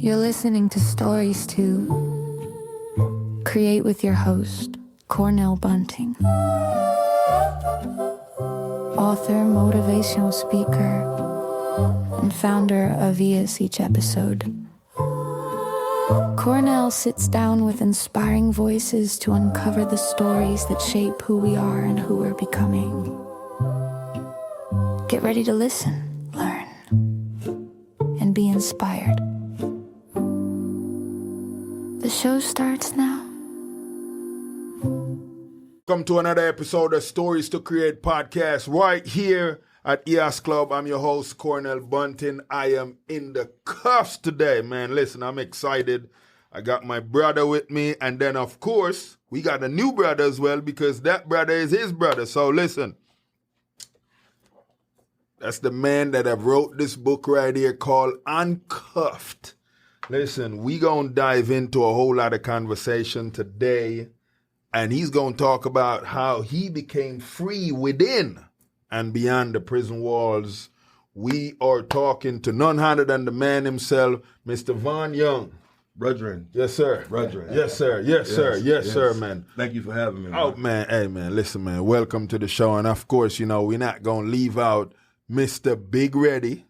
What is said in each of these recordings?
You're listening to Stories to Create with your host, Cornell Bunting. Author, motivational speaker, and founder of ES Each Episode. Cornell sits down with inspiring voices to uncover the stories that shape who we are and who we're becoming. Get ready to listen, learn, and be inspired. The show starts now. Welcome to another episode of Stories to Create podcast right here at ES Club. I'm your host, Cornell Bunting. I am in the cuffs today, man. Listen, I'm excited. I got my brother with me, and then, of course, we got a new brother as well because that brother is his brother. So listen, that's the man that have wrote this book right here called Uncuffed. Listen, we gonna dive into a whole lot of conversation today, and he's gonna talk about how he became free within and beyond the prison walls. We are talking to none other than the man himself, Mr. Vaugh Young. Brethren. Yes, sir. Brethren. Yes, sir. Yes, sir. Yes, sir, man. Thank you for having me, man. Oh, man. Hey, man. Listen, man. Welcome to the show. And, of course, you know, we're not going to leave out Mr. Big Ready.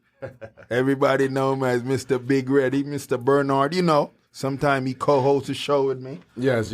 Everybody know him as Mr. Big Ready, Mr. Bernard. You know, sometime he co-hosts a show with me. Yes.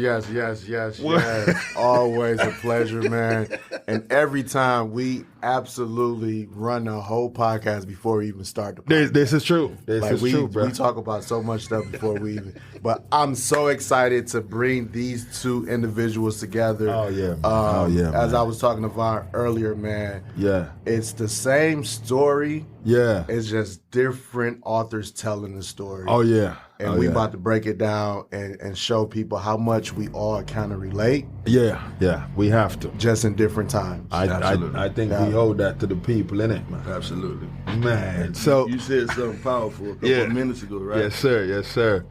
Always a pleasure, man. And every time we absolutely run the whole podcast before we even start the podcast. This is true. This is true, bro. We talk about so much stuff before we even. But I'm so excited to bring these two individuals together. Oh, yeah, man. As I was talking to Vaugh earlier, man. Yeah. It's the same story. Yeah. It's just different authors telling the story. Oh, yeah. And we about to break it down and show people how much we all kind of relate. Yeah, we have to. Just in different times. I think we owe that to the people, innit, man? Absolutely. Man, so... You said something powerful a couple of minutes ago, right? Yes, sir. Yes, sir.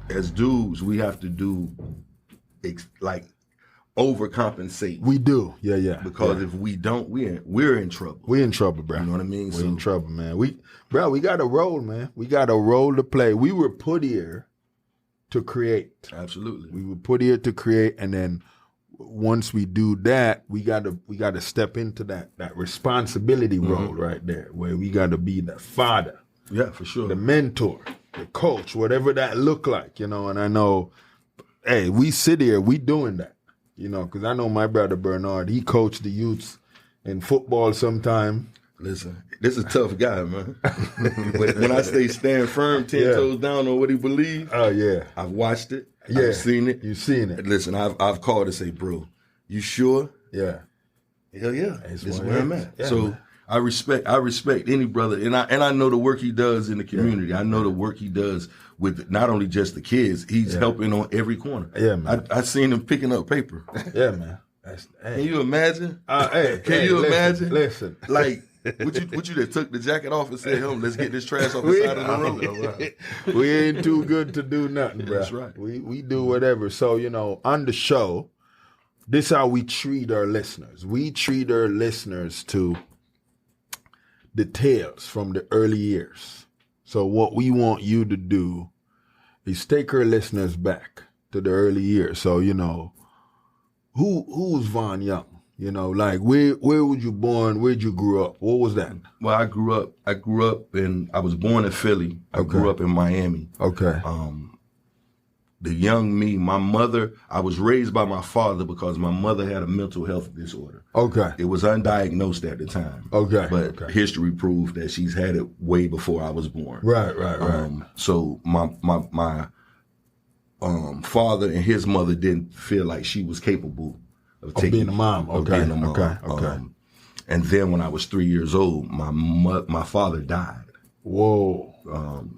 As dudes, we have to do, overcompensate. We do. Yeah. Because if we don't, we're in trouble. We're in trouble, bro. You know what I mean? We're in trouble, man. We got a role, man. We got a role to play. We were put here to create. Absolutely. We were put here to create, and then once we do that, we gotta step into that responsibility role right there, where we gotta be the father. Yeah, for sure. The mentor, the coach, whatever that look like, you know. And I know, hey, we sit here, we doing that, you know, because I know my brother Bernard, he coached the youths in football sometime. Listen, this is a tough guy, man. When I say stand firm, 10 toes down on what he believes, oh yeah, I've watched it. Yeah. I've seen it. You've seen it. Listen, I've called to say, bro, you sure? Yeah. Hell yeah. This is where I'm at. Yeah, so man. I respect any brother, and I know the work he does in the community. I know the work he does with not only just the kids, he's helping on every corner. Yeah, man. I seen him picking up paper. Yeah, man. Can you imagine? Can you imagine? Listen. Like, would you that took the jacket off and said, let's get this trash off the side of the road? We ain't too good to do nothing, bro. That's right. We do whatever. So, you know, on the show, this is how we treat our listeners. We treat our listeners to the tales from the early years. So what we want you to do is take our listeners back to the early years. So, you know, who's Vaugh Young? You know, like where was you born? Where'd you grow up? What was that? Well, I grew up I was born in Philly. I grew up in Miami. Okay. The young me, my mother, I was raised by my father because my mother had a mental health disorder. Okay. It was undiagnosed at the time. Okay. But history proved that she's had it way before I was born. Right. So my father and his mother didn't feel like she was capable of being a mom. Okay. Being a mom. Okay. And then when I was 3 years old, my father died. Whoa.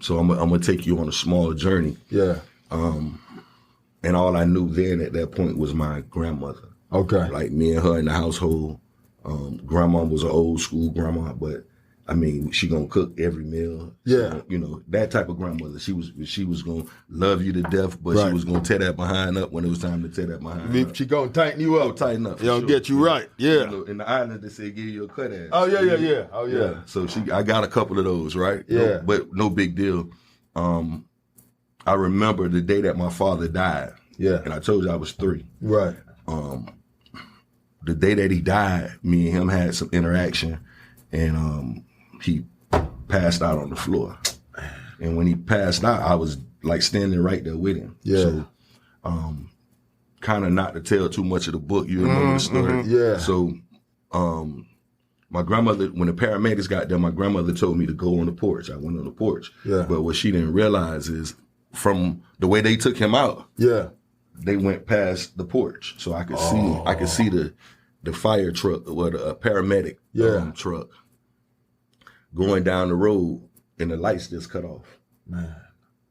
So I'm gonna take you on a small journey. Yeah. And all I knew then at that point was my grandmother. Okay. Like me and her in the household. Grandma was an old school grandma, but I mean, she gonna cook every meal. Yeah. You know, that type of grandmother. She was gonna love you to death, but she was gonna tear that behind up when it was time to tear that behind up. She gonna tighten you up. Tighten up. She gonna get you right. Yeah. You know, in the island, they say give you a cut ass. Oh, yeah. Oh, yeah. So I got a couple of those, right? Yeah. But no big deal. I remember the day that my father died. Yeah. And I told you I was 3. Right. The day that he died, me and him had some interaction, and he passed out on the floor. And when he passed out, I was like standing right there with him. Yeah. So, kind of not to tell too much of the book, you remember the story. Yeah. So, my grandmother, when the paramedics got there, my grandmother told me to go on the porch. I went on the porch. Yeah. But what she didn't realize is from the way they took him out, Yeah. they went past the porch. So I could see the fire truck or the paramedic truck going down the road, and the lights just cut off. Man.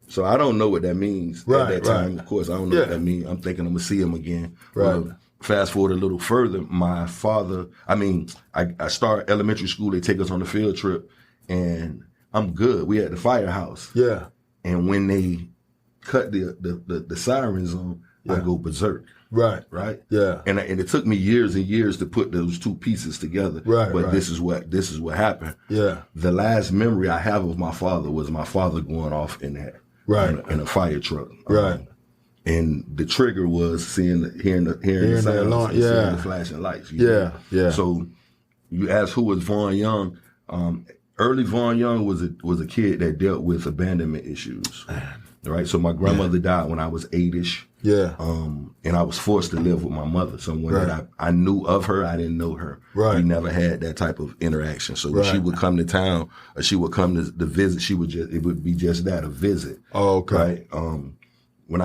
So I don't know what that means at that time. Right. Of course, I don't know what that means. I'm thinking I'm going to see him again. Right. Fast forward a little further, my father, I start elementary school. They take us on a field trip, and I'm good. We at the firehouse. Yeah. And when they cut the sirens on, I go berserk. Right. Right. Yeah. And it took me years and years to put those two pieces together. Right. But right. this is what happened. Yeah. The last memory I have of my father was my father going off in that in a fire truck. Right. And the trigger was hearing the sounds, alarm, and seeing the flashing lights. Yeah. Yeah. So you asked who was Vaugh Young. Early Vaugh Young was a kid that dealt with abandonment issues. Right. So my grandmother died when I was 8-ish. Yeah. And I was forced to live with my mother, someone that I knew of her. I didn't know her. Right. We never had that type of interaction. So when she would come to town or she would come to visit, it would be just that, a visit. Oh, okay. Right. When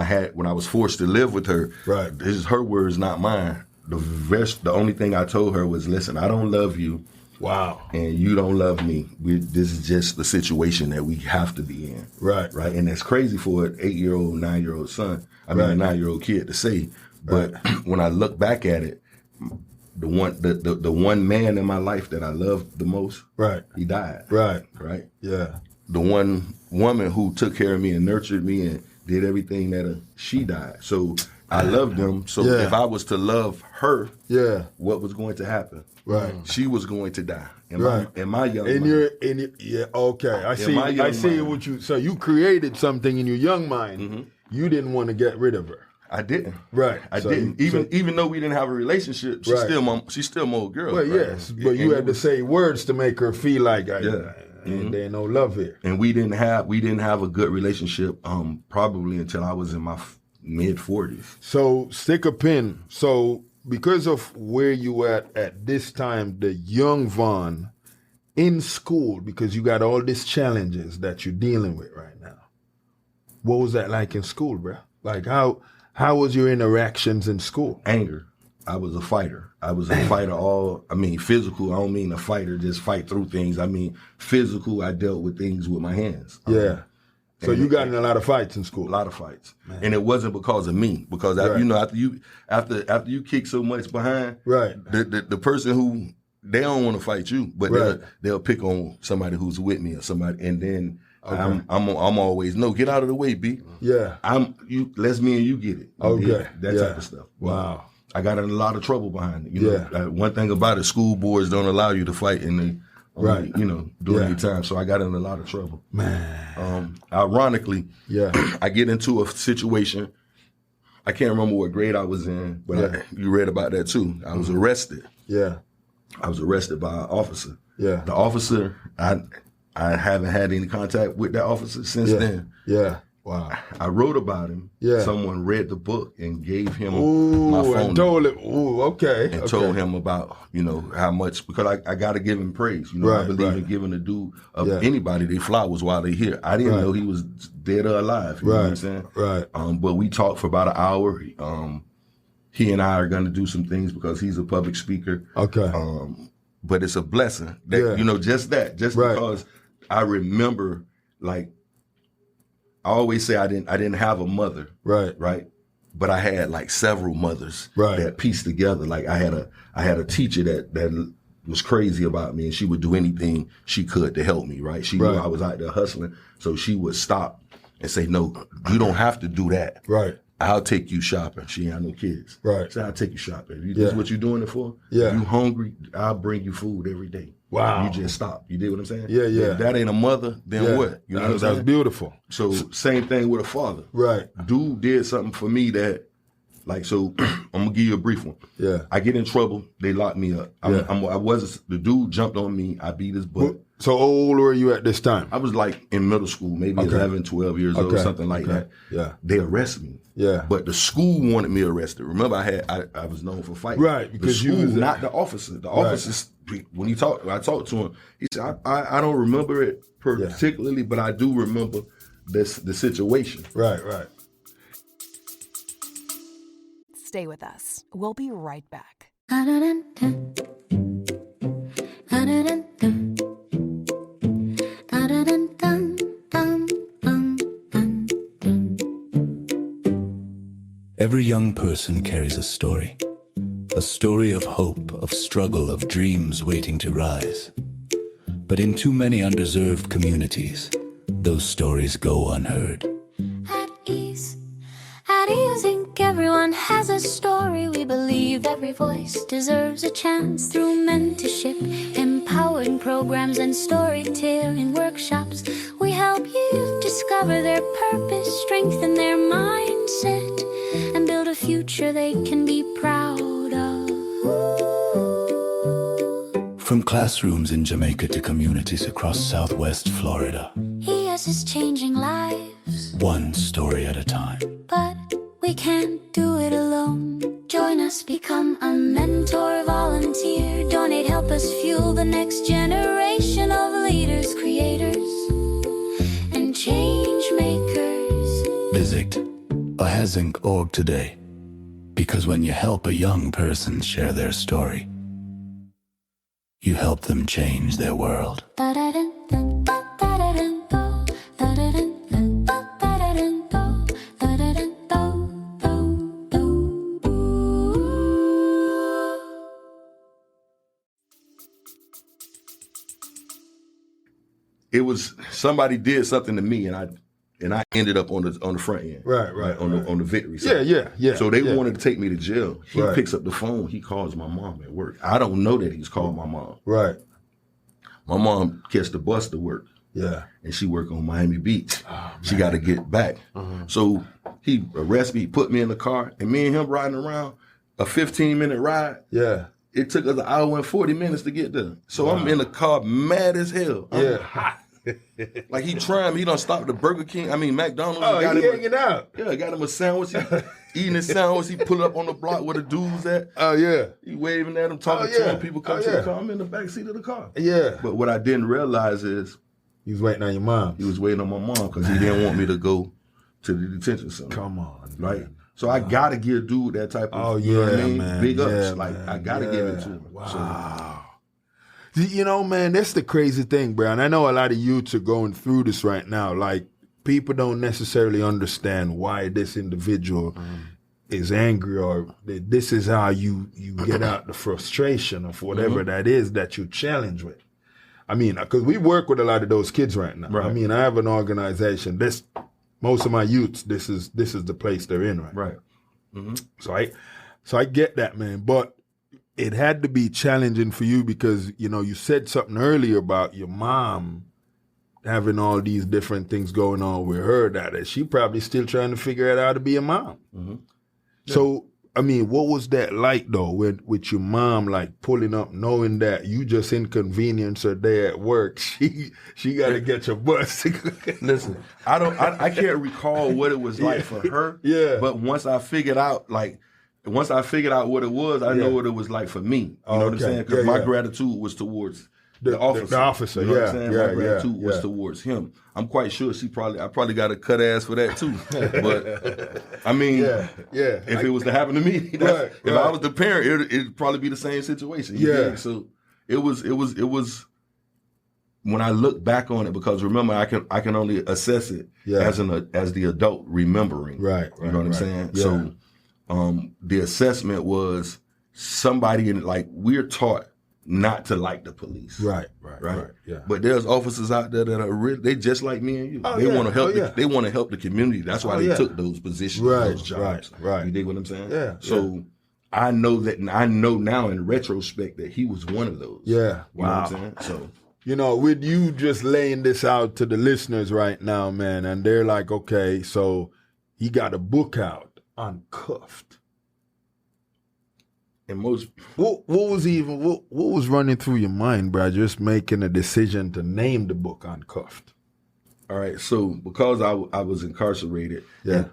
I was forced to live with her, right. This is her words, not mine. The only thing I told her was, listen, I don't love you. Wow. And you don't love me. This is just the situation that we have to be in. Right. Right. And that's crazy for an 8-year-old, 9-year-old son. A 9-year-old kid to say. But when I look back at it, the one man in my life that I loved the most, he died. Right. Right. Yeah. The one woman who took care of me and nurtured me and did everything that she died. So I loved them. So if I was to love her, what was going to happen? Right. She was going to die. In my young mind. Okay. I see what you, so you created something in your young mind. Mm-hmm. You didn't want to get rid of her. I didn't. Right. I didn't. Even though we didn't have a relationship, she's still my old girl. Well, yes. But you had to say words to make her feel like there ain't no love here. And we didn't have a good relationship probably until I was in my mid-40s. So stick a pin. So because of where you were at this time, the young Vaughn in school, because you got all these challenges that you're dealing with right now. What was that like in school, bro? Like how was your interactions in school? Anger. I was a fighter. I was a fighter physical. I don't mean a fighter, just fight through things. I mean physical. I dealt with things with my hands. So you got in a lot of fights in school. A lot of fights. Man. And it wasn't because of me. Because after you kick so much behind, the person who they don't want to fight you, but they'll pick on somebody who's with me or somebody, and then I'm always get out of the way, B. Yeah. Let's me and you get it. Okay. That type of stuff. Wow. I got in a lot of trouble behind it. You know, one thing about it, school boards don't allow you to fight in the during your time. So I got in a lot of trouble. Man. Ironically, I get into a situation. I can't remember what grade I was in, but you read about that too. I was arrested. Yeah. I was arrested by an officer. Yeah. The officer, I haven't had any contact with that officer since then. Yeah. Wow. I wrote about him. Yeah. Someone read the book and gave him my phone and told him. And told him about, how much, because I got to give him praise. I believe in giving the due of anybody their flowers while they're here. I didn't know he was dead or alive. You know what I'm saying? Right. But we talked for about an hour. He and I are going to do some things because he's a public speaker. Okay. But it's a blessing that, just because I remember, like, I always say I didn't have a mother. Right. But I had like several mothers that pieced together. Like I had a teacher that was crazy about me, and she would do anything she could to help me. Right. She knew I was out there hustling. So she would stop and say, no, you don't have to do that. Right. I'll take you shopping. She ain't have no kids. Right. So I'll take you shopping. This is what you doing it for? Yeah. If you hungry, I'll bring you food every day. Wow. You just stop. You did what I'm saying? Yeah, yeah. If that ain't a mother, then what? You know what I'm saying? That's beautiful. So same thing with a father. Right. Dude did something for me that, like, so I'm gonna give you a brief one. Yeah. I get in trouble. They lock me up. The dude jumped on me. I beat his butt. So how old were you at this time? I was like in middle school, maybe 11, 12 years old, something like that. Yeah. They arrested me. Yeah. But the school wanted me arrested. Remember, I was known for fighting. Right. Because the school, you was not the officer. The officers, when I talked to him, he said, I don't remember it particularly, but I do remember the situation. Right, right. Stay with us. We'll be right back. Every young person carries a story of hope, of struggle, of dreams waiting to rise. But in too many underserved communities, those stories go unheard. At ease, Inc. Everyone has a story. We believe every voice deserves a chance. Through mentorship, empowering programs, and storytelling workshops, we help youth discover their purpose, strengthen their mindset, and build a future they can be proud of. From classrooms in Jamaica to communities across Southwest Florida, ES is changing lives, one story at a time. but we can't do it alone. Join us, become a mentor, volunteer, donate, help us fuel the next generation of leaders, creators, and change makers. Visit ahas.org today, because when you help a young person share their story, you help them change their world. It was somebody did something to me, and I ended up on the front end, Right. on the victory side. Yeah. So they wanted to take me to jail. He picks up the phone. He calls my mom at work. I don't know that he's called my mom. Right. My mom catch the bus to work. Yeah. And she work on Miami Beach. She got to get back. So he arrests me, put me in the car, and me and him riding around a 15-minute ride. Yeah. It took us an hour and 40 minutes to get there. So I'm in the car mad as hell. I'm hot. Like he trying me, he done stopped the Burger King. I mean McDonald's. Oh, he hanging out. Yeah, got him a sandwich. He eating his sandwich. He pull up on the block where the dudes at. Oh yeah. He waving at him, talking to him. People come to the car. I'm in the back seat of the car. Yeah. But what I didn't realize is he was waiting on your mom. He was waiting on my mom because he didn't want me to go to the detention center. Come on, right? Man. So I gotta give dude that type of you know what I mean? Man. Big ups. Yeah, like man. I gotta give it to him. Wow. You know, man, that's the crazy thing, bro. And I know a lot of youths are going through this right now. Like, people don't necessarily understand why this individual is angry, or this is how you get out the frustration of whatever that is that you challenge with. I mean, because we work with a lot of those kids right now. Right. I mean, I have an organization. Most of my youths, this is the place they're in right. So I get that, man. But it had to be challenging for you because, you know, you said something earlier about your mom having all these different things going on with her, that she probably still trying to figure out how to be a mom. Yeah. So, I mean, what was that like, though, with your mom, like, pulling up, knowing that you just inconvenience her day at work? She got to get your bus. Listen, I can't recall what it was like for her. Yeah. But once I figured out what it was, I know what it was like for me. You know what I'm saying? Because my gratitude was towards the officer. The officer, you know what I'm saying? My gratitude was towards him. I'm quite sure I probably got a cut ass for that too. But I mean, if it was to happen to me, if I was the parent, it'd probably be the same situation. Yeah. So it was when I look back on it, because remember I can only assess it as the adult remembering. Right. You know what I'm saying? Yeah. So the assessment was somebody we're taught not to like the police. Right. Yeah. But there's officers out there that are really, they just like me and you. Oh, they yeah. want to help. Oh, yeah. They want to help the community. That's why they took those positions, those jobs. Right. You dig what I'm saying? Yeah. So I know that, and I know now in retrospect that he was one of those. Yeah. You know what I'm saying? So. You know, with you just laying this out to the listeners right now, man, and they're like, okay, so he got a book out, Uncuffed. And most what was running through your mind, bro? Just making a decision to name the book Uncuffed. All right, so because I was incarcerated,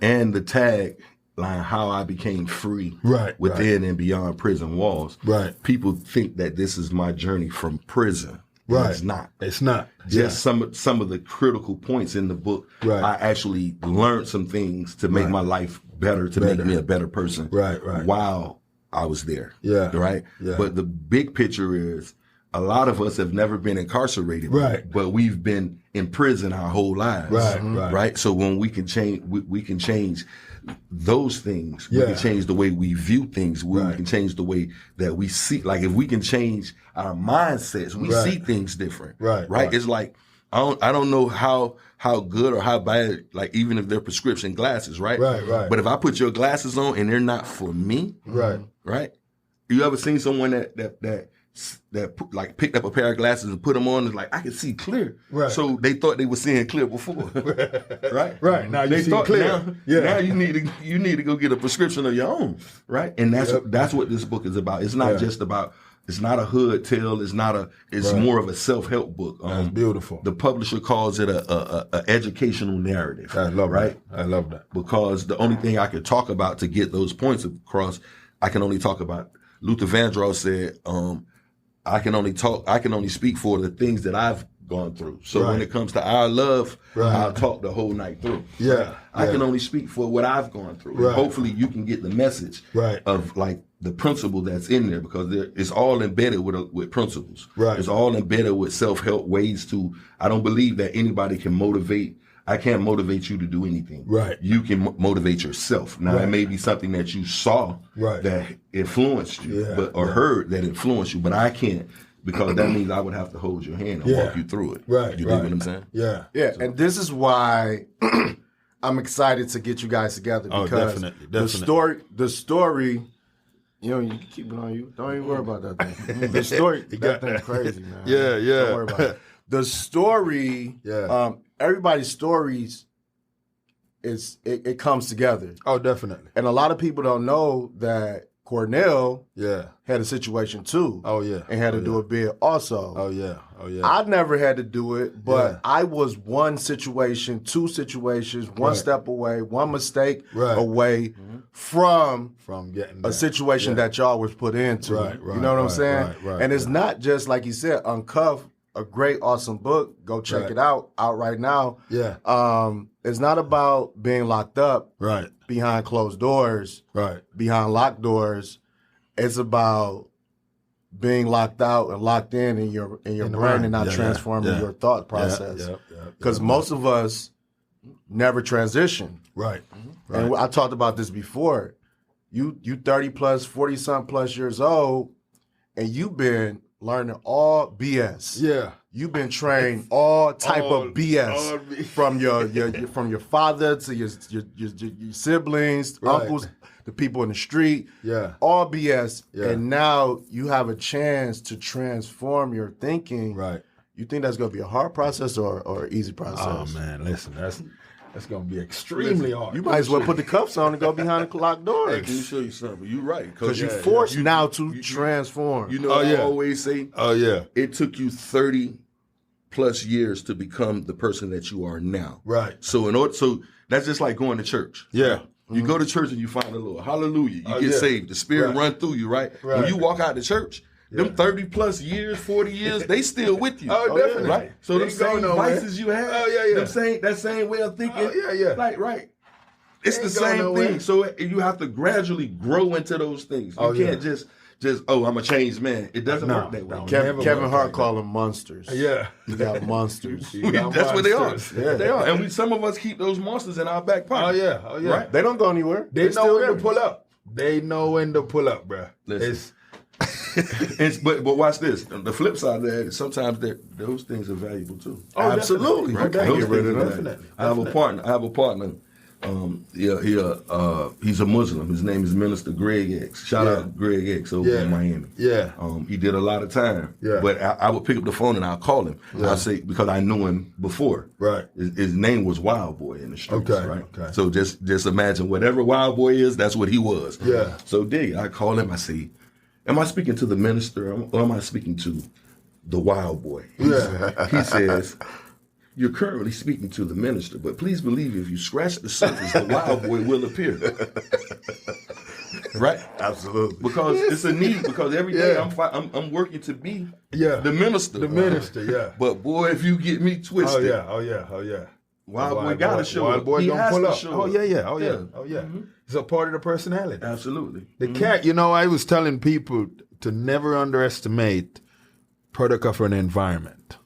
and the tag line, how I became free, within and beyond prison walls, people think that this is my journey from prison. Right. It's not. It's not. Just some of the critical points in the book. Right. I actually learned some things to make my life better, to make me a better person. Right. While I was there. Yeah. Right. Yeah. But the big picture is a lot of us have never been incarcerated. Right. But we've been in prison our whole lives. Right. So when we can change, we can change those things. We can change the way we view things. We can change the way that we see. Like if we can change our mindsets, we see things different. Right. It's like I don't know how good or how bad, like even if they're prescription glasses, right? But if I put your glasses on and they're not for me, right? You ever seen someone that like picked up a pair of glasses and put them on and like I can see clear. So they thought they were seeing clear before. Right. Now you see clear. Now you need to go get a prescription of your own. Right. And that's what this book is about. It's not just about, it's not a hood tale. It's more of a self-help book. That's beautiful. The publisher calls it a educational narrative. I love I love that. Because the only thing I could talk about to get those points across, I can only talk about. Luther Vandross said, I can only speak for the things that I've gone through. So when it comes to our love, I'll talk the whole night through. I can only speak for what I've gone through. And hopefully you can get the message of like the principle that's in there, because it's all embedded with principles. It's all embedded with self-help ways to, I don't believe that anybody can motivate. I can't motivate you to do anything. You can motivate yourself. Now, it may be something that you saw that influenced you, or heard that influenced you, but I can't, because that means I would have to hold your hand and walk you through it. You know what I'm saying? Yeah. And this is why I'm excited to get you guys together, because definitely. the story, you know, you can keep it on you. Don't even worry about that thing. The story, that thing crazy, man. Don't worry about it. The story, everybody's stories, it comes together. Oh, definitely. And a lot of people don't know that Cornell had a situation too. And had to do a bid also. I never had to do it, but I was one situation, two situations, one step away, one mistake away from getting a situation that y'all was put into. You know what I'm saying? And it's not just, like you said, Uncuffed, a great, awesome book. Go check it out right now. It's not about being locked up behind closed doors, behind locked doors. It's about being locked out and locked in your brain and not transforming your thought process. Because most of us never transition. And I talked about this before. You 30 plus, 40 something plus years old, and you've been learning all BS. You've been trained all type of BS from your father to your siblings, uncles, the people in the street. All BS. And now you have a chance to transform your thinking. You think that's going to be a hard process or an easy process? Oh man, listen, that's going to be extremely hard. You might as well put the cuffs on and go behind the locked doors. Hey, can you show you something? You're right. Because you're forced now to transform. You know I always say? It took you 30 plus years to become the person that you are now. So that's just like going to church. You go to church and you find a little hallelujah. You get saved. The Spirit run through you, right? When you walk out the church, them 30 plus years, 40 years, they still with you. Definitely. Right? So them same vices you have, that same way of thinking, it's the same thing. So you have to gradually grow into those things. You can't just I'm a changed man. It doesn't work that way. Kevin Hart call them monsters. You got monsters. That's what they are. They are. And some of us keep those monsters in our back pocket. Right? They don't go anywhere. They know when to pull up. They know when to pull up, bruh. Listen. but watch this. The flip side of that is sometimes those things are valuable too. Oh, absolutely. Right? Definitely. I have a partner. He's a Muslim. His name is Minister Greg X. Shout out Greg X over in Miami. Yeah. He did a lot of time. Yeah. But I would pick up the phone and I'll call him. Yeah. I'll say, because I knew him before. Right. His name was Wild Boy in the streets. Okay. Right. Okay. So just imagine whatever Wild Boy is, that's what he was. Yeah. So I call him. I say, am I speaking to the minister or am I speaking to the Wild Boy? He says, you're currently speaking to the minister, but please believe if you scratch the surface, the Wild Boy will appear. Right? Absolutely. Because it's a need. Because every day I'm working to be the minister. The minister, yeah. But boy, if you get me twisted, Oh yeah. Wild Boy gotta show up. Wild Boy He gonna has pull to up. show Oh up. yeah. Mm-hmm. It's a part of the personality. Absolutely. The cat, I was telling people to never underestimate product of an environment.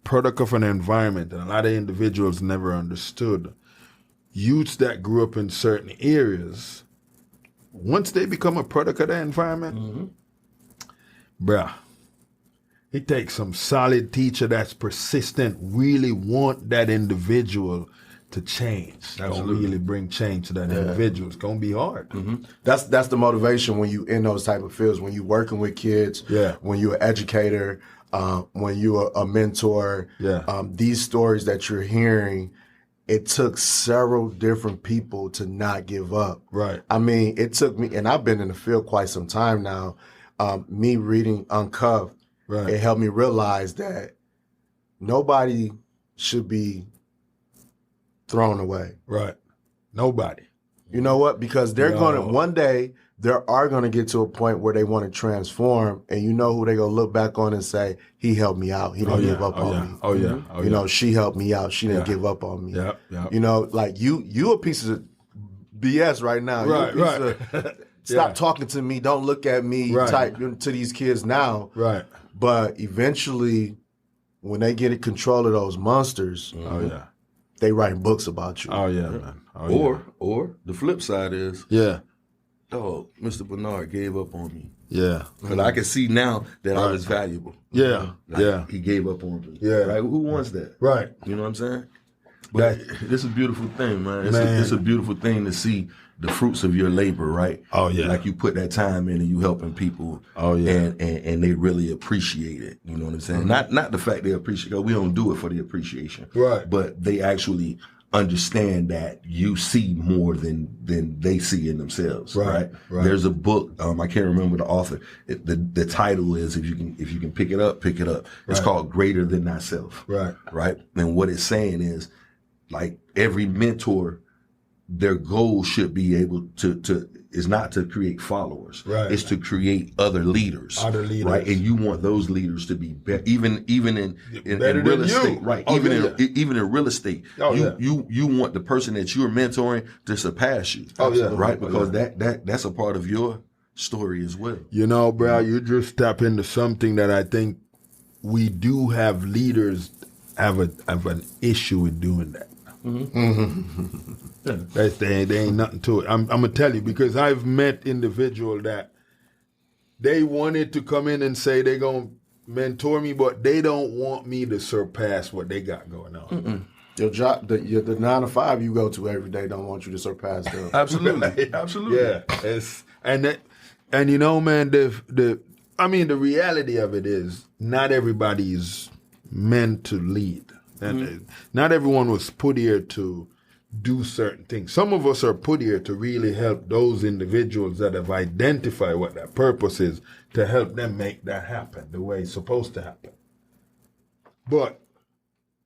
Product of an environment, and a lot of individuals never understood. Youths that grew up in certain areas, once they become a product of that environment, bruh, it takes some solid teacher that's persistent, really want that individual to change. Absolutely. Really bring change to that individual. It's gonna be hard. Mm-hmm. That's the motivation when you in those type of fields, when you working with kids, when you're an educator, when you're a mentor. These stories that you're hearing, it took several different people to not give up. Right. I mean, it took me, and I've been in the field quite some time now. Me reading Uncuffed, it helped me realize that nobody should be thrown away. Right. Nobody. You know what? Because they're one day, they are going to get to a point where they want to transform, and you know who they're going to look back on and say, he helped me out. He didn't give up on me. You know, she helped me out. She didn't give up on me. You know, like you a piece of BS right now. Stop talking to me. Don't look at me type to these kids now. Right. But eventually, when they get in control of those monsters, they writing books about you. Oh yeah, man. Or the flip side is, dog, Mr. Bernard gave up on me. Yeah. Because I can see now that I was valuable. Yeah. He gave up on me. Yeah. Right? Who wants that? Right. You know what I'm saying? But it's a beautiful thing, man. It's a beautiful thing to see the fruits of your labor, right? Oh yeah. Like you put that time in and you helping people. Oh yeah. And they really appreciate it. You know what I'm saying? Not the fact they appreciate it. We don't do it for the appreciation. Right. But they actually understand that you see more than they see in themselves. Right. There's a book. I can't remember the author. The title is, if you can pick it up. It's called Greater Than Thyself. Right. And what it's saying is, like, every mentor, their goal should be able to is not to create followers. Right. It's to create other leaders. Right. And you want those leaders to be even in real estate. Right. Even in real estate. You want the person that you're mentoring to surpass you. Right. Because that's a part of your story as well. You know, bro, you just tap into something that I think we do have leaders have an issue with doing that. There ain't nothing to it. I'm gonna tell you, because I've met individuals that they wanted to come in and say they're gonna mentor me, but they don't want me to surpass what they got going on. Your job, the 9 to 5 you go to every day, don't want you to surpass them. Absolutely, absolutely. Yeah, and you know, man, the reality of it is not everybody is meant to lead. And not everyone was put here to do certain things. Some of us are put here to really help those individuals that have identified what that purpose is, to help them make that happen the way it's supposed to happen. But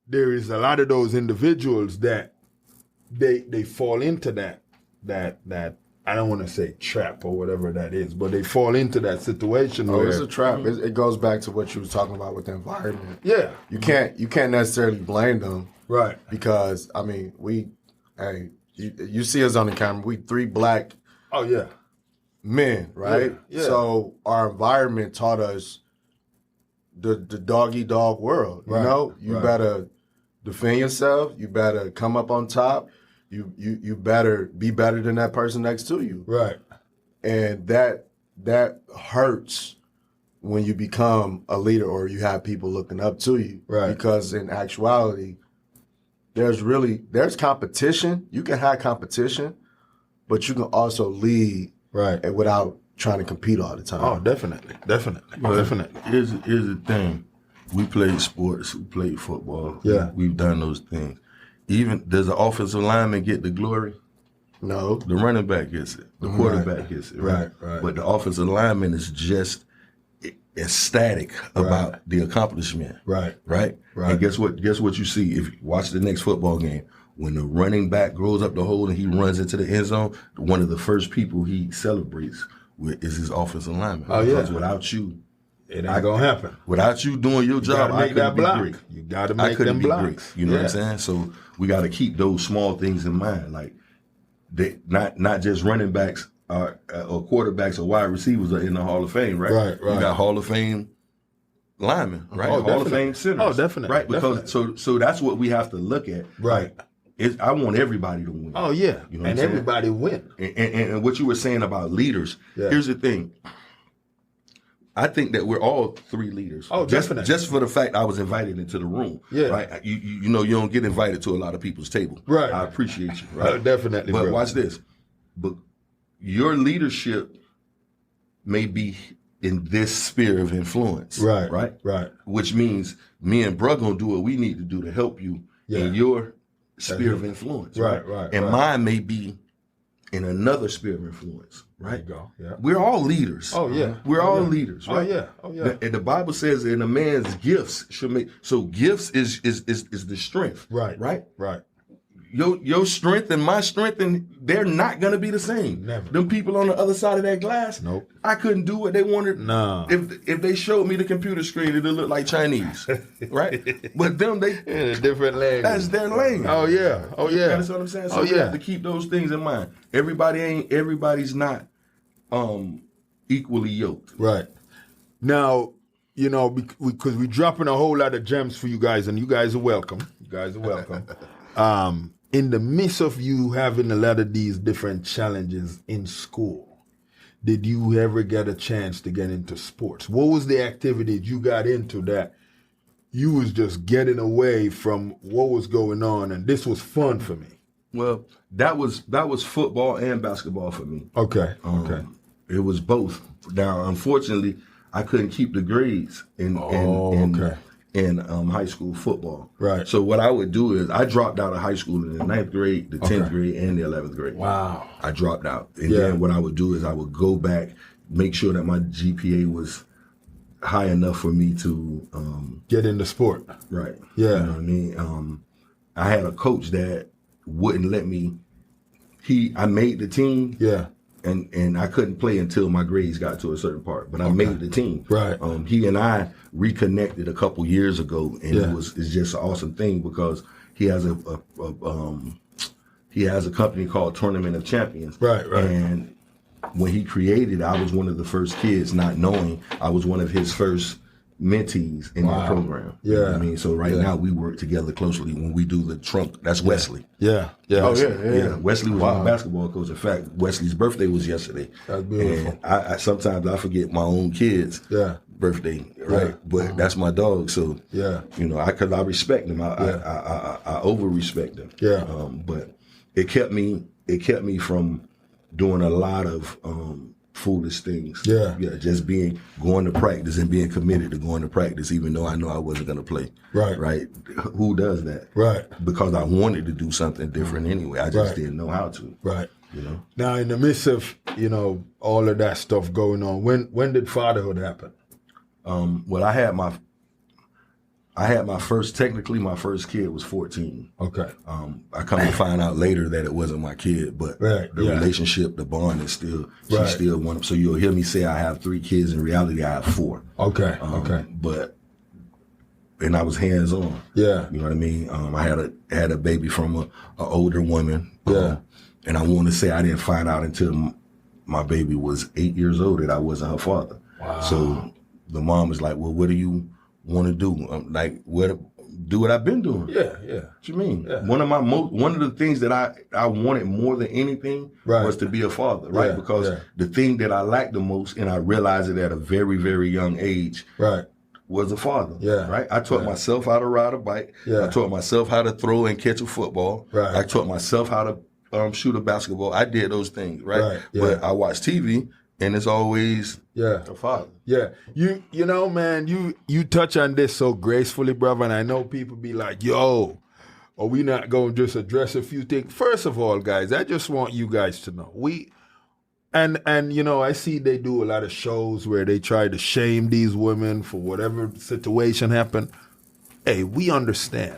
there is a lot of those individuals that they fall into that I don't want to say trap or whatever that is, but they fall into that situation where it's a trap. It goes back to what you were talking about with the environment. Yeah. You can't necessarily blame them. Right. Because, I mean, you see us on the camera, we 3 black men, right? Yeah. So our environment taught us the dog-eat-dog world. You know? You better defend yourself, you better come up on top. You better be better than that person next to you. Right. And that that hurts when you become a leader or you have people looking up to you. Right. Because in actuality, there's competition. You can have competition, but you can also lead without trying to compete all the time. Oh, definitely. Well, definitely. Here's the thing. We played sports. We played football. Yeah. We've done those things. Even, does the offensive lineman get the glory? No. The running back gets it. The quarterback gets it. Right. But the offensive lineman is just ecstatic about the accomplishment. Right. And guess what you see if you watch the next football game? When the running back grows up the hole and he runs into the end zone, one of the first people he celebrates with is his offensive lineman. Oh, yeah. Because without you, it ain't gonna happen. Without you doing your job, I couldn't be great. You gotta make them blocks. You know what I'm saying? So we got to keep those small things in mind. Like, not just running backs or quarterbacks or wide receivers are in the Hall of Fame, right? Right. You got Hall of Fame linemen, right? Hall of Fame centers. Oh, definitely. Right, because so that's what we have to look at. Right. I want everybody to win. Oh yeah, you know and everybody win. And what you were saying about leaders, here's the thing. I think that we're all three leaders. Oh, definitely. Just for the fact I was invited into the room. Yeah. Right. You know, you don't get invited to a lot of people's table. Right. I appreciate you. Right. Definitely. But watch this. But your leadership may be in this sphere of influence. Right. Right. Which means me and Bruh gonna do what we need to do to help you in your sphere of influence. Right. And mine may be in another sphere of influence. Right. There you go. Yeah. We're all leaders. Oh yeah. We're all leaders. Right. Oh yeah. And the Bible says in a man's gifts should make, so gifts is the strength. Right. Your strength and my strength, and they're not gonna be the same. Never. Them people on the other side of that glass. Nope. I couldn't do what they wanted. No. If they showed me the computer screen, it'd look like Chinese. Right. But them, they in a different language. That's their language. Oh yeah. That's what I'm saying. So you have to keep those things in mind. Everybody's not equally yoked. Right. Now, you know, because we're dropping a whole lot of gems for you guys, and you guys are welcome. In the midst of you having a lot of these different challenges in school, did you ever get a chance to get into sports? What was the activity you got into that you was just getting away from what was going on, and this was fun for me? Well, that was football and basketball for me. Okay. It was both. Now, unfortunately, I couldn't keep the grades in high school football. Right. So what I would do is I dropped out of high school in the 9th grade, the 10th grade, and the 11th grade. Wow. I dropped out. And then what I would do is I would go back, make sure that my GPA was high enough for me to get into sport. Right. Yeah. You know what I mean? I had a coach that wouldn't let me. I made the team. Yeah. And I couldn't play until my grades got to a certain part, but I made the team. Right. He and I reconnected a couple years ago, and it's just an awesome thing because he has a company called Tournament of Champions. Right. And when he created, I was one of the first kids, not knowing I was one of his first mentees in that program. Yeah. You know what I mean? So now we work together closely when we do the trunk. That's Wesley. Yeah. Oh, yeah. Wesley was my basketball coach. In fact, Wesley's birthday was yesterday. That's beautiful. And I sometimes I forget my own kids' birthday, right? Yeah. But that's my dog. So, you know, because I respect him. I over respect him. Yeah. But it kept me from doing a lot of foolish things. Yeah. Just going to practice and being committed to going to practice, even though I know I wasn't going to play. Right. Who does that? Right. Because I wanted to do something different anyway. I just didn't know how to. Right. You know. Now, in the midst of, you know, all of that stuff going on, when did fatherhood happen? Well, I had my first kid was 14. Okay. I come to find out later that it wasn't my kid, but the relationship, the bond is still, she's still one. So you'll hear me say I have 3 kids. In reality, I have 4. Okay. And I was hands on. Yeah. You know what I mean? I had a baby from a older woman. Yeah. And I want to say I didn't find out until my baby was 8 years old that I wasn't her father. Wow. So the mom was like, well, what do you want to do? do what I've been doing. Yeah. What you mean? Yeah. One of the things that I wanted more than anything was to be a father, right? Yeah, because the thing that I lacked the most, and I realized it at a very, very young age, was a father. Yeah. Right? I taught myself how to ride a bike. Yeah. I taught myself how to throw and catch a football. Right. I taught myself how to shoot a basketball. I did those things, right? Yeah. But I watch TV, and it's always a father. Yeah. You know, man, you touch on this so gracefully, brother, and I know people be like, yo, are we not going to just address a few things? First of all, guys, I just want you guys to know, and you know, I see they do a lot of shows where they try to shame these women for whatever situation happened. Hey, we understand.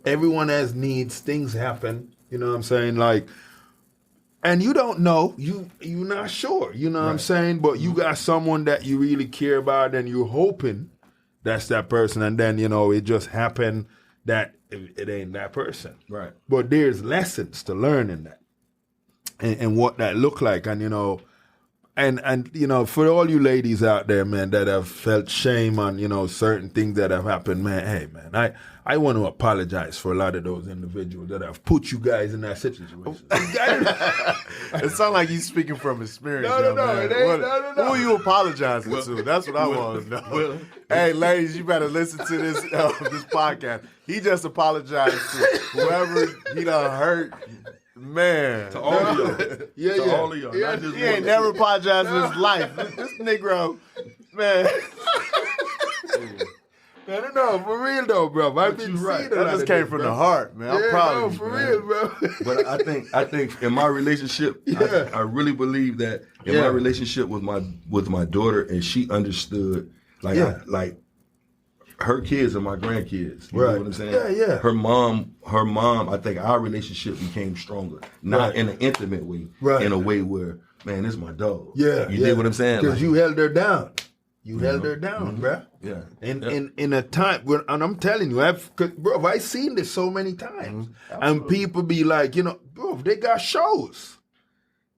Everyone has needs, things happen, you know what I'm saying? Like, and you don't know, you're not sure, you know what I'm saying? But you got someone that you really care about and you're hoping that's that person. And then, you know, it just happened that it ain't that person. Right. But there's lessons to learn in that and what that look like. And, you know, and you know, for all you ladies out there, man, that have felt shame on, you know, certain things that have happened, man, hey, man, I want to apologize for a lot of those individuals that have put you guys in that situation. It sounds like he's speaking from experience. No. Who are you apologizing to? That's what I want to know. Hey, ladies, you better listen to this this podcast. He just apologized to whoever he done hurt. Man. To all of y'all. All of y'all. Yeah. He ain't never apologized in his life. This Negro, man. No, for real though, bro. I've been right. That just came from the heart, man. I'm proud of you, for man. real, bro. But I think in my relationship, I really believe that in my relationship with my daughter, and she understood, like her kids are my grandkids. You know what I'm saying? Yeah. Her mom. I think our relationship became stronger, not in an intimate way, in a way where, man, this is my dog. Yeah, you dig what I'm saying? Because like, you held her down. You held her down, bro. Yeah. In a time, and I'm telling you, I've seen this so many times. And people be like, you know, bro, they got shows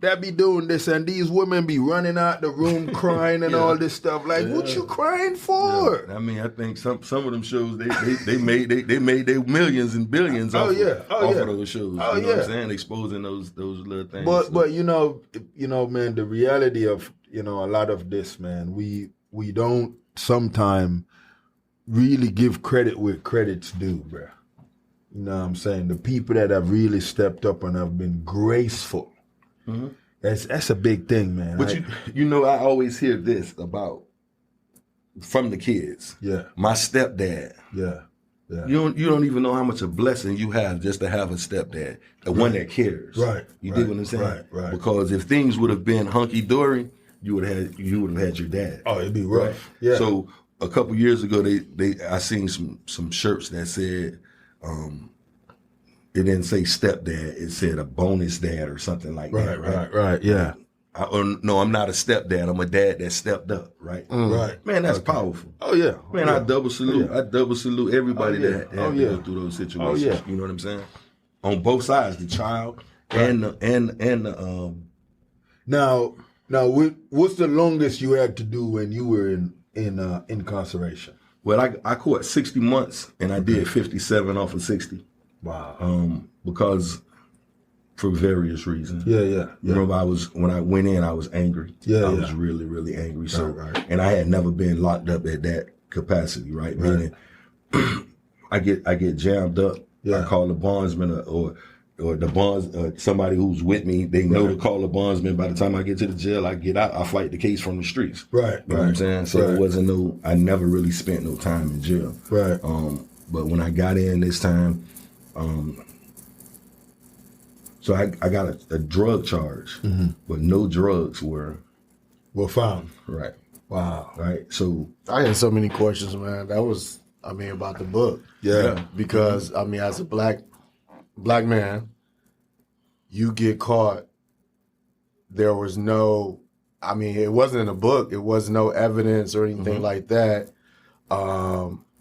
that be doing this, and these women be running out the room crying and all this stuff. Like, what you crying for? I mean, I think some of them shows they made their millions and billions off of those shows. You know what I'm saying? Exposing those little things. But you know, man, the reality of, you know, a lot of this, man, we don't sometimes really give credit where credit's due, bro. You know what I'm saying? The people that have really stepped up and have been graceful. Mm-hmm. That's a big thing, man. But you know, I always hear this from the kids. Yeah. My stepdad. Yeah. You don't even know how much a blessing you have just to have a stepdad, one that cares. Right. You dig what I'm saying? Right. Because if things would have been hunky dory, you would have had your dad. Oh, it'd be rough. Right? Yeah. So a couple years ago, I seen some shirts that said, it didn't say stepdad, it said a bonus dad or something like that. Right. Yeah. No, I'm not a stepdad. I'm a dad that stepped up. Right. Right. Man, that's powerful. Oh yeah. Man, I double salute. Yeah. I double salute everybody that had to go through those situations. Oh yeah. You know what I'm saying? On both sides, the child and the Now, what's the longest you had to do when you were in incarceration? Well, I caught 60 months and I did 57 off of 60. Wow. Because for various reasons. Yeah. Remember, when I went in, I was angry. Yeah, I was really, really angry. So, and I had never been locked up at that capacity, right? Meaning, I get jammed up. Yeah. I call the bondsman or the bonds, somebody who's with me. They know to call the bondsman. By the time I get to the jail, I get out. I fight the case from the streets. Right. You know what I'm saying? So it wasn't I never really spent no time in jail. Right. But when I got in this time, so I got a drug charge, but no drugs were found. Right. Wow. Right. So I had so many questions, man. That was, about the book. Yeah. Because, as a black man, you get caught. There was no, it wasn't in a book. It was no evidence or anything like that.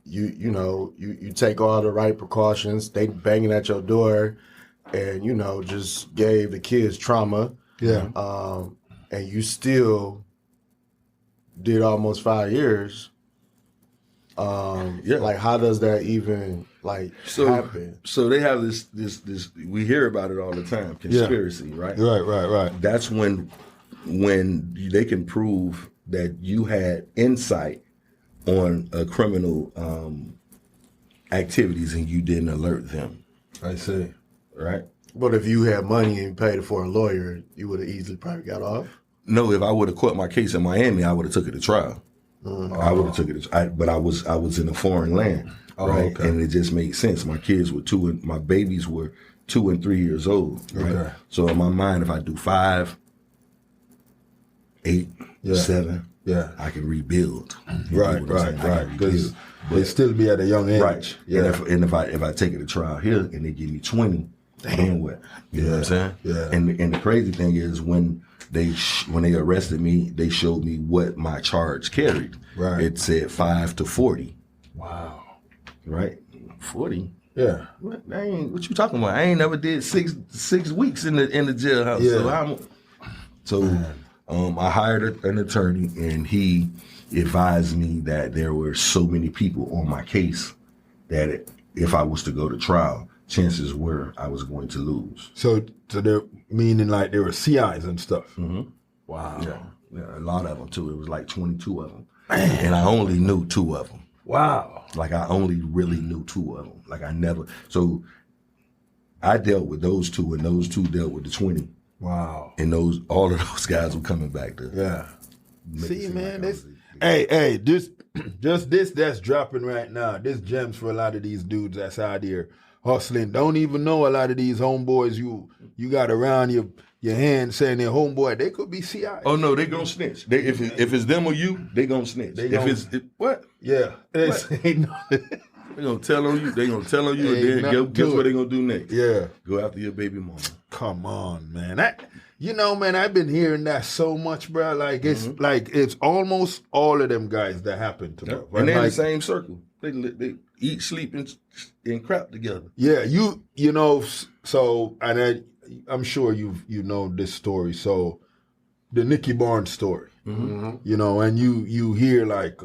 You take all the right precautions. They banging at your door and, just gave the kids trauma. Yeah. And you still did almost 5 years. Like, how does that even happen? So they have this. We hear about it all the time. Conspiracy, right? Right. That's when they can prove that you had insight on a criminal activities and you didn't alert them. I see. Right. But if you had money and paid it for a lawyer, you would have easily probably got off. No, if I would have caught my case in Miami, I would have took it to trial. I would have took it, but I was in a foreign land, right? Okay. And it just made sense. My kids were my babies were 2 and 3 years old, right? Okay. So in my mind, if I do 5, 8, 7, I can rebuild. Right. Because they still be at a young age, right? Yeah. And if I take it to trial here and they give me 20, then what? You know what I'm saying? Yeah. And the crazy thing is when they arrested me, they showed me what my charge carried. Right. It said 5 to 40. Wow. Right. 40. Yeah. What you talking about? I ain't never did 6 weeks in the jailhouse. Yeah. So I hired an attorney, and he advised me that there were so many people on my case that if I was to go to trial, chances were I was going to lose. So they're meaning like there were CIs and stuff. Mm-hmm. Wow. Yeah, a lot of them too. It was like 22 of them, and I only knew 2 of them. Wow. Like I only really knew 2 of them. Like I never. So I dealt with those 2, and those 2 dealt with the 20. Wow. And all of those guys were coming back to. Yeah. See, man, this. Hey, just this that's dropping right now. This gems for a lot of these dudes that's out here hustling. Don't even know a lot of these homeboys you got around your hand saying they're homeboy. They could be CI. Oh no, they gonna snitch. If it's them or you, they gonna snitch. What? Yeah. What? They gonna tell on you. They gonna tell on you, and then guess what they gonna do next? Yeah. Go after your baby mama. Come on, man. Man, I've been hearing that so much, bro. Like it's almost all of them guys that happen to me. Right? And they're in the same circle. They eat, sleep, and crap together. Yeah, you know. So, and I'm sure you know this story. So, the Nicky Barnes story. Mm-hmm. And you hear like,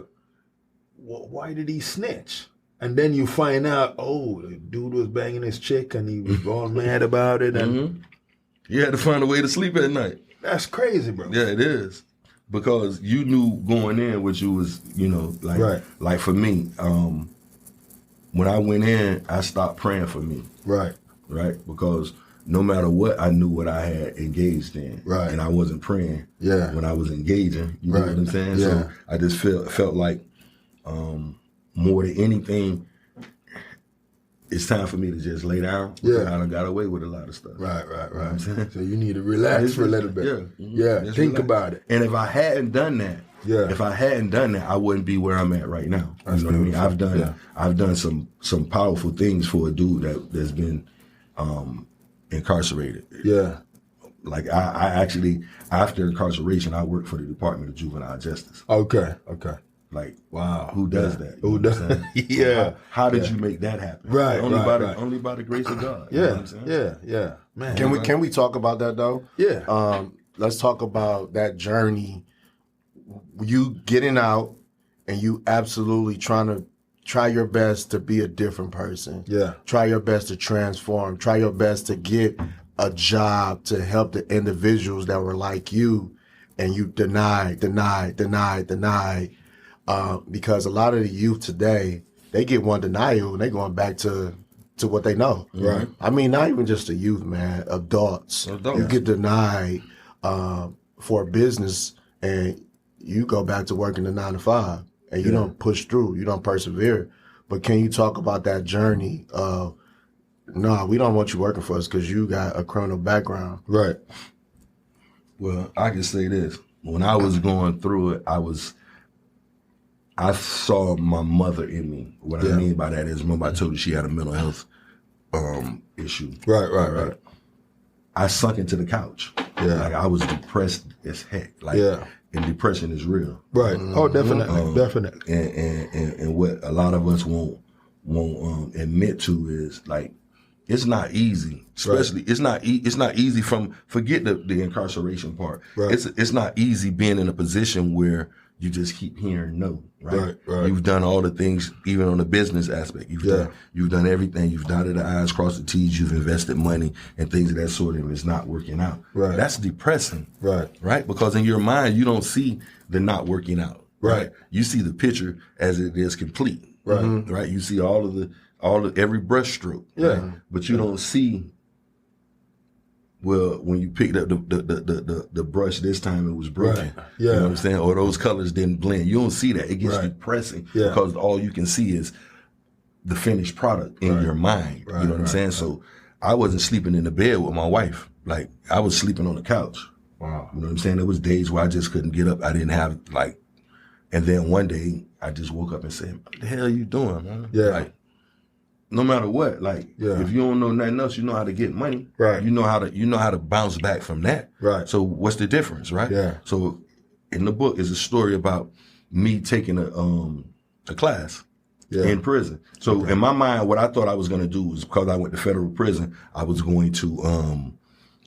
why did he snitch? And then you find out, the dude was banging his chick and he was all mad about it. And you had to find a way to sleep at night. That's crazy, bro. Yeah, it is. Because you knew going in what you was, like for me, when I went in, I stopped praying for me. Right. Right? Because no matter what, I knew what I had engaged in. Right. And I wasn't praying when I was engaging. You know what I'm saying? Yeah. So I just felt like more than anything, it's time for me to just lay down. Yeah. I done got away with a lot of stuff. Right. You know what I'm saying? So you need to relax for a little bit. Yeah. Think about it. And if I hadn't done that, I wouldn't be where I'm at right now. You know what I mean? I've done some powerful things for a dude that's been incarcerated. Yeah. Like I actually, after incarceration, I worked for the Department of Juvenile Justice. Okay. Like, wow, who does that? Who does? Yeah. How did you make that happen? Right. Only by the grace of God. Yeah. You know what I'm saying? Yeah. Man. Can we talk about that though? Yeah. Let's talk about that journey. You getting out and you absolutely try your best to be a different person. Yeah. Try your best to transform. Try your best to get a job to help the individuals that were like you, and you denied. Because a lot of the youth today, they get one denial and they going back to what they know. Right. I mean, not even just the youth, man. Adults. You get denied for a business, and you go back to working the 9 to 5, and you don't push through. You don't persevere. But can you talk about that journey of, no, we don't want you working for us because you got a criminal background. Right. Well, I can say this. When I was going through it, I saw my mother in me. What I mean by that is, remember I told you she had a mental health issue. Right. I sunk into the couch. Yeah. Like I was depressed as heck. And depression is real. Right. Oh, definitely. Definitely. And what a lot of us won't admit to is like, it's not easy. Especially, it's not easy forget the incarceration part. Right. It's not easy being in a position where you just keep hearing no, right? You've done all the things, even on the business aspect. You've done everything. You've dotted the I's, crossed the T's. You've invested money and things of that sort, and it's not working out. That's depressing, right? Because in your mind, you don't see the not working out, right? You see the picture as it is complete, right? You see all of every brush stroke, but you don't see. Well, when you picked up the brush this time, it was broken. You know what I'm saying? Or those colors didn't blend. You don't see that. It gets depressing because all you can see is the finished product in your mind. You know what I'm saying? So I wasn't sleeping in the bed with my wife. Like, I was sleeping on the couch. Wow. You know what I'm saying? There was days where I just couldn't get up. I didn't have, and then one day I just woke up and said, what the hell are you doing, man? Like, no matter what, if you don't know nothing else, you know how to get money. You know how to bounce back from that. So what's the difference, right? So in the book is a story about me taking a class in prison. So in my mind, what I thought I was going to do was, because I went to federal prison, I was going to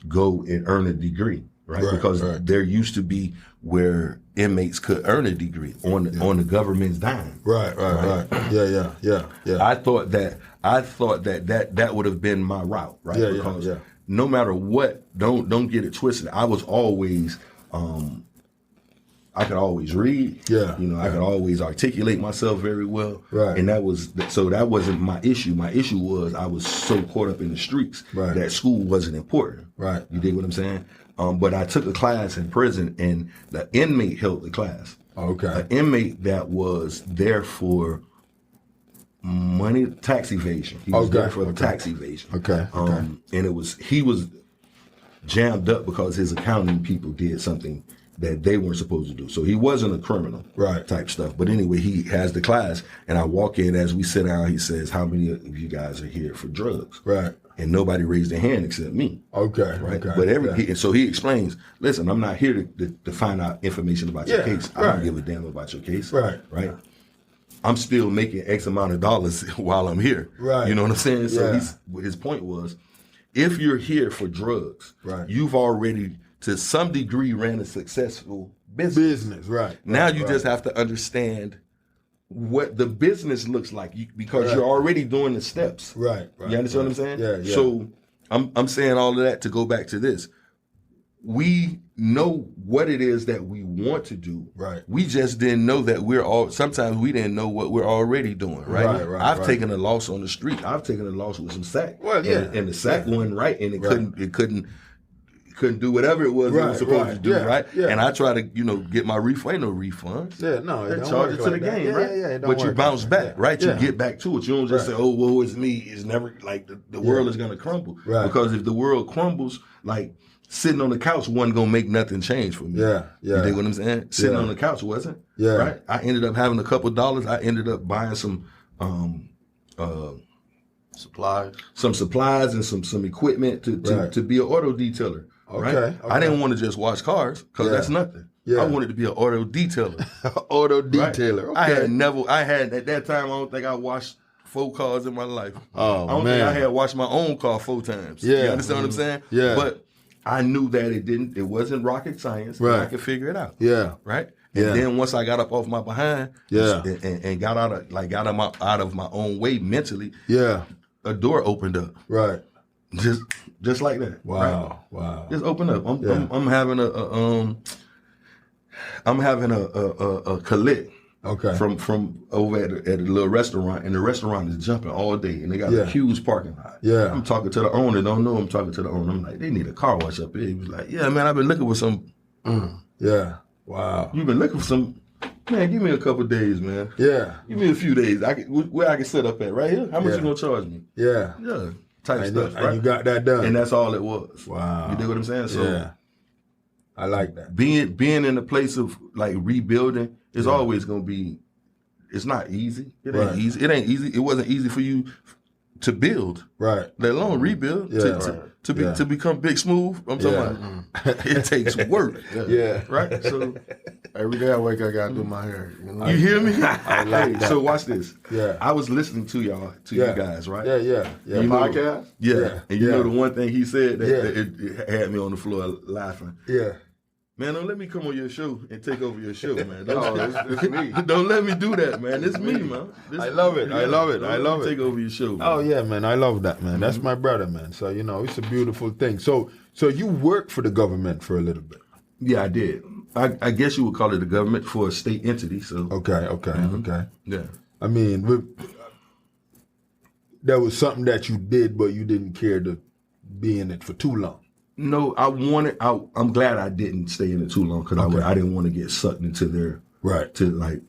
go and earn a degree, because there used to be where inmates could earn a degree on the government's dime. I thought that would have been my route, right? Because no matter what, don't get it twisted. I was always, I could always read. I could always articulate myself very well. And that wasn't my issue. My issue was I was so caught up in the streets that school wasn't important. You dig what I'm saying? But I took a class in prison, and the inmate held the class. An inmate that was there for money, tax evasion. He was there for the tax evasion. And he was jammed up because his accounting people did something that they weren't supposed to do. So he wasn't a criminal type stuff. But anyway, he has the class, and I walk in. As we sit down, he says, how many of you guys are here for drugs? And nobody raised their hand except me. But so he explains, listen, I'm not here to find out information about your case. I don't give a damn about your case. I'm still making X amount of dollars while I'm here. You know what I'm saying? So his point was, if you're here for drugs, you've already, to some degree, ran a successful business. Now you just have to understand what the business looks like, because you're already doing the steps. You understand what I'm saying? So I'm saying all of that to go back to this. We know what it is that we want to do. We just didn't know that sometimes we didn't know what we're already doing. I've taken a loss on the street. I've taken a loss with some sack. And the sack wasn't right, and it couldn't do whatever it was it was supposed to do, And I try to, get my refund. Ain't no refunds. They charge it to the game, but you bounce back, You get back to it. You don't just say, oh, woe is me. It's never, the world is going to crumble. Because if the world crumbles, sitting on the couch wasn't going to make nothing change for me. You dig what I'm saying? Sitting on the couch wasn't. I ended up having a couple of dollars. I ended up buying some supplies and some equipment to be an auto detailer. I didn't want to just wash cars, because that's nothing. I wanted to be an auto detailer. I had at that time, I don't think I washed 4 cars in my life. I don't think I had washed my own car 4 times. You understand what I'm saying? But I knew that it wasn't rocket science. I could figure it out. And then once I got up off my behind and got out of my own way mentally, a door opened up. Just like that. Wow. Just open up. I'm having a collict. From over at a little restaurant, and the restaurant is jumping all day, and they got a huge parking lot. I'm talking to the owner. Don't know I'm talking to the owner. I'm like, they need a car wash up here. He was like, yeah, man, I've been looking for some. Wow. You've been looking for some. Man, give me a couple days, man. Give me a few days. Where I can set up at, right here. How much you gonna charge me? Type stuff, right? And you got that done. And that's all it was. Wow. You dig what I'm saying? So I like that. Being in a place of rebuilding is always gonna be. It's not easy. It ain't easy. It ain't easy. It wasn't easy for you to build, let alone rebuild. To become Big Smooth. I'm talking about. It takes work. Right. So every day I wake up, I gotta do my hair. You hear me? I like that. So watch this. I was listening to you guys, right? You podcast. And you know the one thing he said that it had me on the floor laughing. Man, don't let me come on your show and take over your show, man. It's me. Don't let me do that, man. It's me, man. I love it. I love it. I love it. Take over your show, man. Oh yeah, man. I love that, man. That's my brother, man. So it's a beautiful thing. So you worked for the government for a little bit. Yeah, I did. I guess you would call it the government for a state entity. So okay. Yeah. I mean, that was something that you did, but you didn't care to be in it for too long. No, I'm glad I didn't stay in it too long because I didn't want to get sucked into their to like.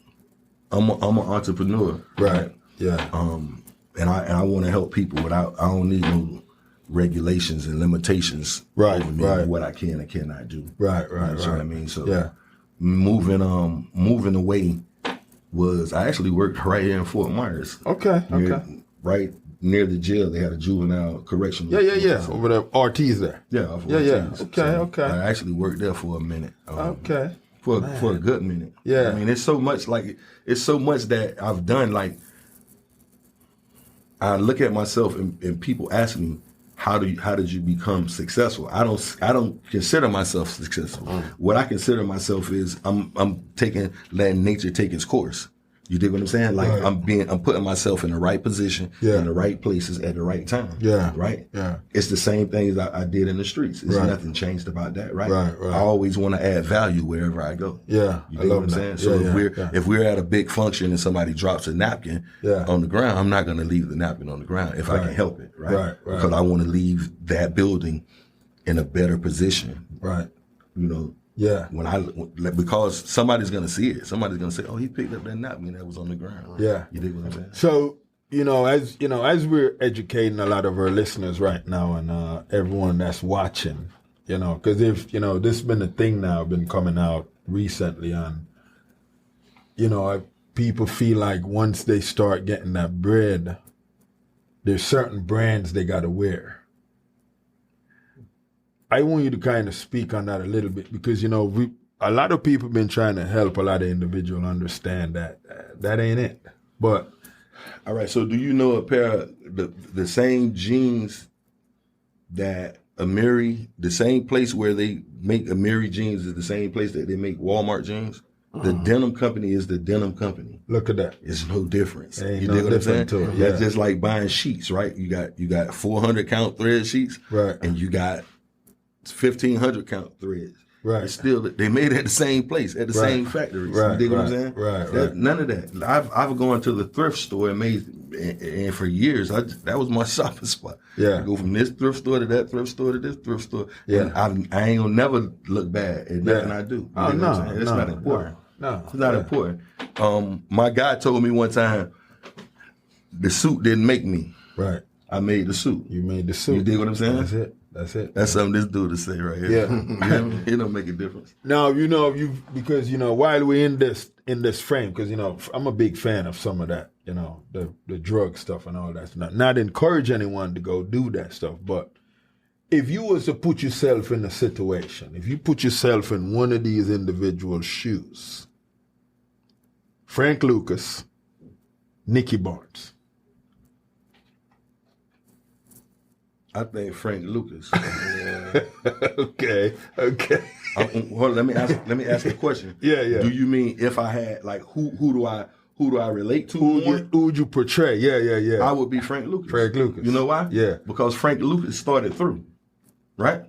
I'm an entrepreneur, right? Yeah. And I want to help people without. I don't need no regulations and limitations over me on what I can and cannot do. Right. You know what I mean? So yeah, moving away was I actually worked right here in Fort Myers. Okay. Right near the jail, they had a juvenile correctional. Yeah. Over there, RT's there. Yeah. Yeah. So Okay. I actually worked there for a minute. Okay. For a good minute. Yeah. I mean, it's so much that I've done. Like, I look at myself and people ask me, how did you become successful? I don't consider myself successful. What I consider myself is I'm letting nature take its course. You dig what I'm saying? Like I'm putting myself in the right position, in the right places at the right time. Yeah. Right? Yeah. It's the same thing as I did in the streets. It's nothing changed about that, right? Right. I always want to add value wherever I go. Yeah. You dig what I'm saying? So if we're at a big function and somebody drops a napkin on the ground, I'm not gonna leave the napkin on the ground if I can help it, right? Because I want to leave that building in a better position. Right. You know. Yeah. Because somebody's gonna see it. Somebody's gonna say, "Oh, he picked up that napkin that was on the ground." Yeah. You dig what I'm saying? So as we're educating a lot of our listeners right now and everyone that's watching, because if this has been a thing now, been coming out recently on, people feel like once they start getting that bread, there's certain brands they got to wear. I want you to kind of speak on that a little bit because, a lot of people have been trying to help a lot of individuals understand that that ain't it. But. All right. So do you know a pair of the same jeans that Amiri, the same place where they make Amiri jeans is the same place that they make Walmart jeans? The denim company is the denim company. Look at that. It's no difference. Ain't you no dig what I'm saying? different to it. Yeah. That's just like buying sheets, right? You got 400 count thread sheets, right? And you got 1,500 count threads. Right. It's still, they made it at the same place, at the same factories. Right. You dig what I'm saying? Right. None of that. I've gone to the thrift store and for years, that was my shopping spot. Yeah. I go from this thrift store to that thrift store to this thrift store. Yeah. And I ain't gonna never look bad at nothing I do. Oh, no. It's not important. No. It's not important. My guy told me one time, the suit didn't make me. Right. I made the suit. You made the suit. You dig what I'm saying? That's it. That's something this dude to say right here. Yeah. It don't make a difference. Now, because while we're in this frame, because, I'm a big fan of some of that, the drug stuff and all that. Not encourage anyone to go do that stuff, but if you was to put yourself in a situation, if you put yourself in one of these individuals' shoes, Frank Lucas, Nicky Barnes. I think Frank Lucas. Okay. Hold on, let me ask a question. Yeah. Do you mean if I had who do I relate to? Who would you portray? Yeah. I would be Frank Lucas. Frank Lucas. You know why? Yeah. Because Frank Lucas started through, right?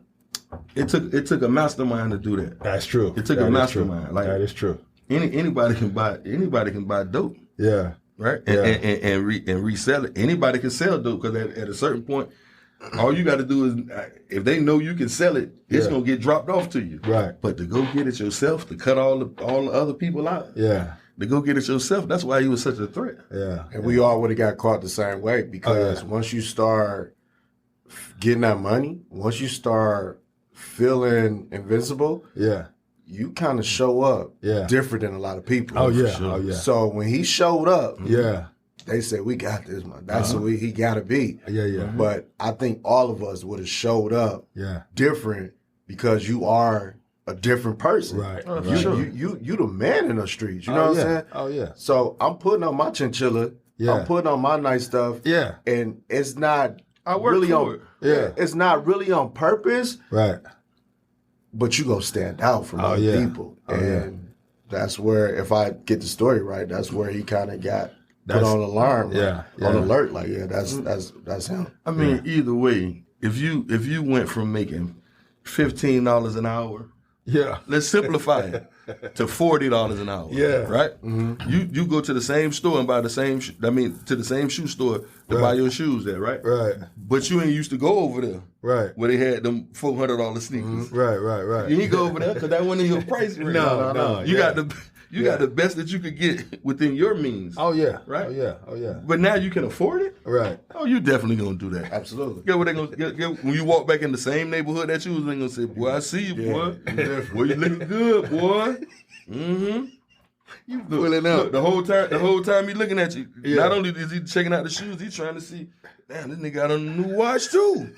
It took a mastermind to do that. That's true. It took a mastermind. That is true. Anybody can buy dope. Yeah. Right. Yeah. And resell it. Anybody can sell dope because at a certain point, all you got to do is, if they know you can sell it, it's gonna get dropped off to you. Right. But to go get it yourself, to cut all the other people out. Yeah. To go get it yourself, that's why he was such a threat. Yeah. And we all would have got caught the same way because once you start getting that money, once you start feeling invincible, you kind of show up different than a lot of people. Oh yeah. Sure. Oh yeah. So when he showed up, they said, we got this, man. That's who he got to be. Yeah. But I think all of us would have showed up different because you are a different person. Right. You the man in the streets. You know what I'm saying? Oh yeah. So I'm putting on my chinchilla. Yeah. I'm putting on my nice stuff. Yeah. And it's not I work really for on it. Yeah. It's not really on purpose. Right. but you gonna stand out from other people. And that's where, if I get the story right, that's where he kind of got put on alarm, on alert. Like, that's him. I mean, either way, if you went from making $15 an hour, let's simplify it to $40 an hour, right? You go to the same store and buy the same, to the same shoe store to buy your shoes there, right? Right. But you ain't used to go over there, right? Where they had them $400 sneakers, right. You ain't go over there because that wasn't in your price range. No. You got the best that you could get within your means. Oh yeah, right. Oh yeah. But now you can afford it, right? Oh, you definitely gonna do that. Absolutely. Get what they gonna get when you walk back in the same neighborhood that you was. They gonna say, "Boy, I see you, boy. Boy, you looking good, boy." Mm-hmm. You pulling up the whole time. The whole time he looking at you. Not only is he checking out the shoes, he's trying to see. Damn, this nigga got on a new watch too.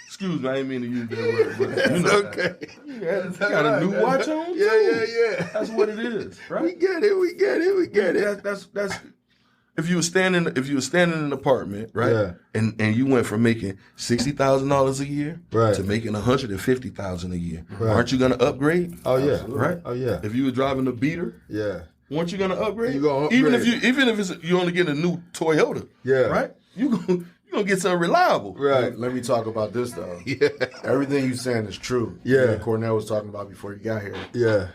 Excuse me, I didn't mean to use that word, but you know, okay. You got a new watch on too. Yeah. That's what it is, right? We get it. That's if you were standing in an apartment, right? Yeah. And you went from making $60,000 a year to making $150,000 a year. Right. Aren't you gonna upgrade? Oh yeah. Absolutely. Right? Oh yeah. If you were driving a beater, weren't you gonna upgrade? You gonna upgrade. Even if you only get a new Toyota, right? You gonna get something reliable. Right. Let me talk about this though. Everything you saying is true. Cornell was talking about before you got here. Yeah.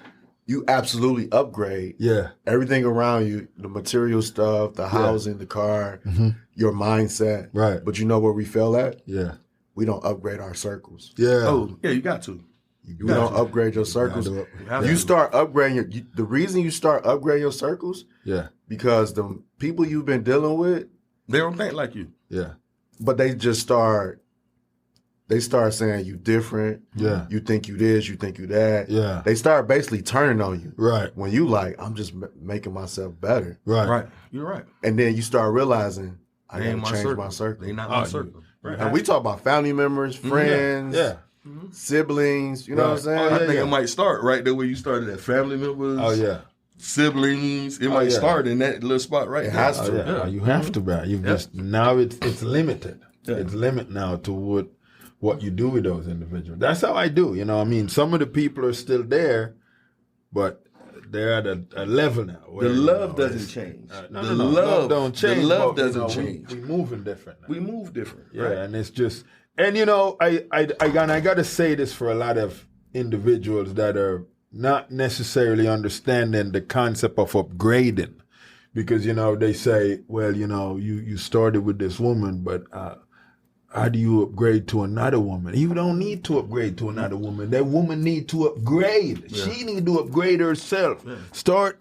You absolutely upgrade. Yeah. Everything around you, the material stuff, the housing, the car, your mindset. Right. But you know where we fail at? Yeah. We don't upgrade our circles. Yeah. Oh, yeah, you got to. You don't upgrade your circles. You start upgrading the reason you start upgrading your circles, because the people you've been dealing with, they don't think like you. Yeah. But they just start saying you different. Yeah. You think you this, you think you that. Yeah. They start basically turning on you. Right. When you like, I'm just making myself better. Right. You're right. And then you start realizing, I gotta change my circle. They not my circle. Right. And we talk about family members, friends, siblings, you know what I'm saying? I think it might start right there where you started at family members. Oh yeah. Siblings. It might start in that little spot right It there. has to. Yeah. You have to, bro. You've just now it's limited. Yeah. It's limited now to what you do with those individuals. That's how I do. You know, I mean, some of the people are still there, but they're at a level now. Where, the love doesn't change. The love don't change. The love but, doesn't change. We moving different now. We move different. Yeah, right? and it's just, and you know, I got to say this for a lot of individuals that are not necessarily understanding the concept of upgrading, because you know they say, well, you know, you started with this woman, but how do you upgrade to another woman? You don't need to upgrade to another woman. That woman need to upgrade. Yeah. She need to upgrade herself. Yeah. Start,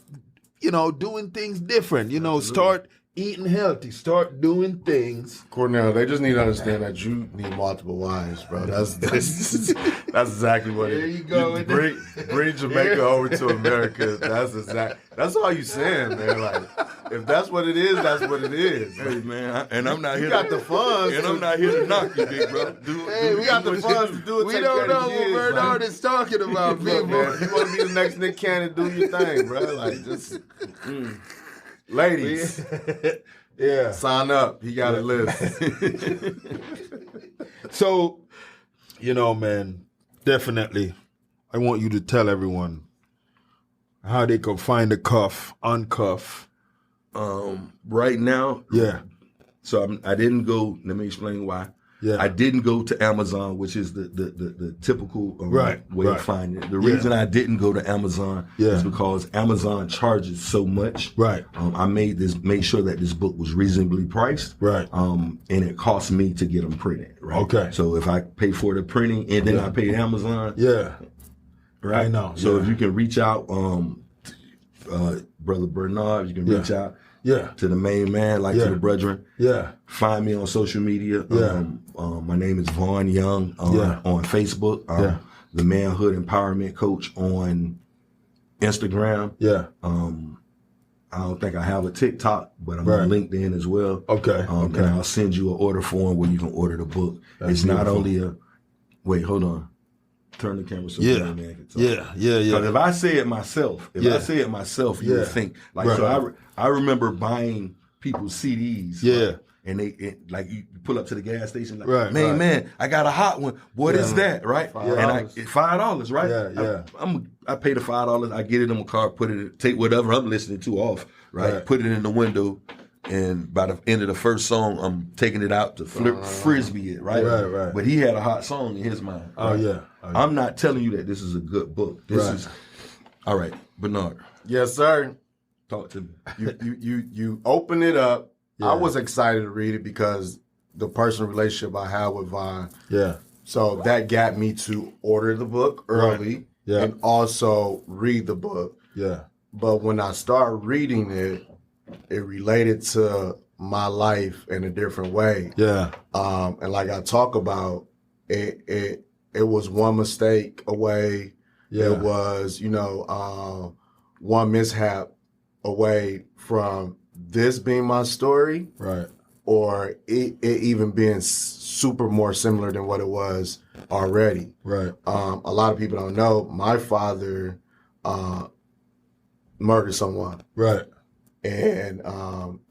you know, doing things different. You know, start eating healthy. Start doing things. Cornell, they just need to understand that you need multiple wives, bro. That's exactly what there you go. Bring Jamaica over to America. That's all you saying, man. Like, if that's what it is, that's what it is. Hey, man, and I'm not here. You got the funds, and I'm not here to knock you, big bro. We got the funds to do it. We don't know what Bernard is talking about, people. Man, you want to be the next Nick Cannon, do your thing, bro. Like, just ladies, sign up. He got a list. So, you know, man, definitely, I want you to tell everyone how they can find the cuff, Uncuffed. Right now, So I didn't go. Let me explain why. Yeah, I didn't go to Amazon, which is the typical way of finding it. The reason I didn't go to Amazon is because Amazon charges so much. Right. I made sure that this book was reasonably priced. Right. And it cost me to get them printed. Right. Okay. So if I pay for the printing and then I paid Amazon. Yeah. Right. I know. So if you can reach out, Brother Bernard, you can reach out. To the main man, to the brethren. Find me on social media. My name is Vaugh Young on Facebook. The Manhood Empowerment Coach on Instagram. I don't think I have a TikTok, but I'm on LinkedIn as well. Okay. And I'll send you an order form where you can order the book. It's not only wait, hold on. Turn the camera so the man can talk. Because if I say it myself, you would think. So I remember buying people's CDs. And like you pull up to the gas station, like, man, I got a hot one. What is that, right? $5, right? I pay the $5. I get it in my car, take whatever I'm listening to off, right? Put it in the window, and by the end of the first song, I'm taking it out to frisbee it, right? Right. But he had a hot song in his mind. Right? I'm not telling you that this is a good book. This is all right, Bernard. Yes, sir. Talk to me. You open it up. I was excited to read it because the personal relationship I have with Vaugh. Yeah. So that got me to order the book early and also read the book. Yeah. But when I started reading it, it related to my life in a different way. Yeah. And like I talk about, it was one mistake away. Yeah. It was, one mishap away from this being my story, right? Or it even being super more similar than what it was already, right? A lot of people don't know my father murdered someone, right? And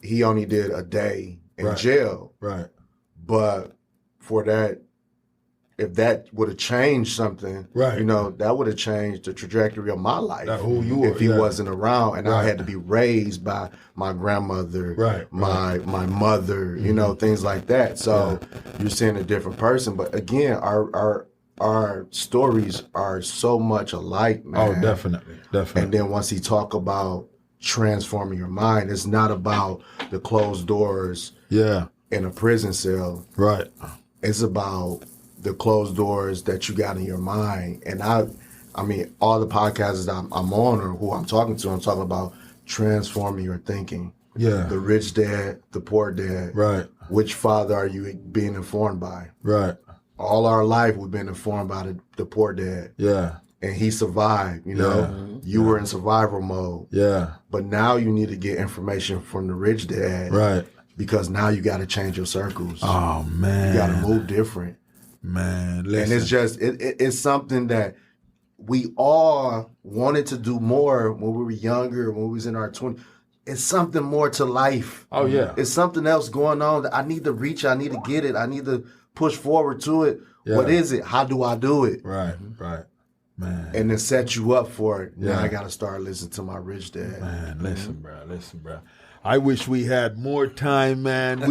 he only did a day in jail, right? But for that, if that would have changed something, right? That would have changed the trajectory of my life. Who you were, if he wasn't around, and I had to be raised by my grandmother, my mother, things like that. So you're seeing a different person. But again, our stories are so much alike, man. Oh, definitely. And then once he talk about transforming your mind, it's not about the closed doors, in a prison cell, right? It's about the closed doors that you got in your mind. And I mean, all the podcasts that I'm on or who I'm talking to, I'm talking about transforming your thinking. Yeah. The rich dad, the poor dad. Right. Which father are you being informed by? Right. All our life we've been informed by the poor dad. Yeah. And he survived, You were in survival mode. Yeah. But now you need to get information from the rich dad. Right. Because now you got to change your circles. Oh, man. You got to move different. Man, listen. And it's just, it's something that we all wanted to do more when we were younger, when we was in our 20s. It's something more to life. Oh, yeah. It's something else going on that I need to reach, I need to get it, I need to push forward to it. Yeah. What is it? How do I do it? Right. Man. And then set you up for it. Yeah. Now I got to start listening to my rich dad. Man, listen, bro. I wish we had more time, man.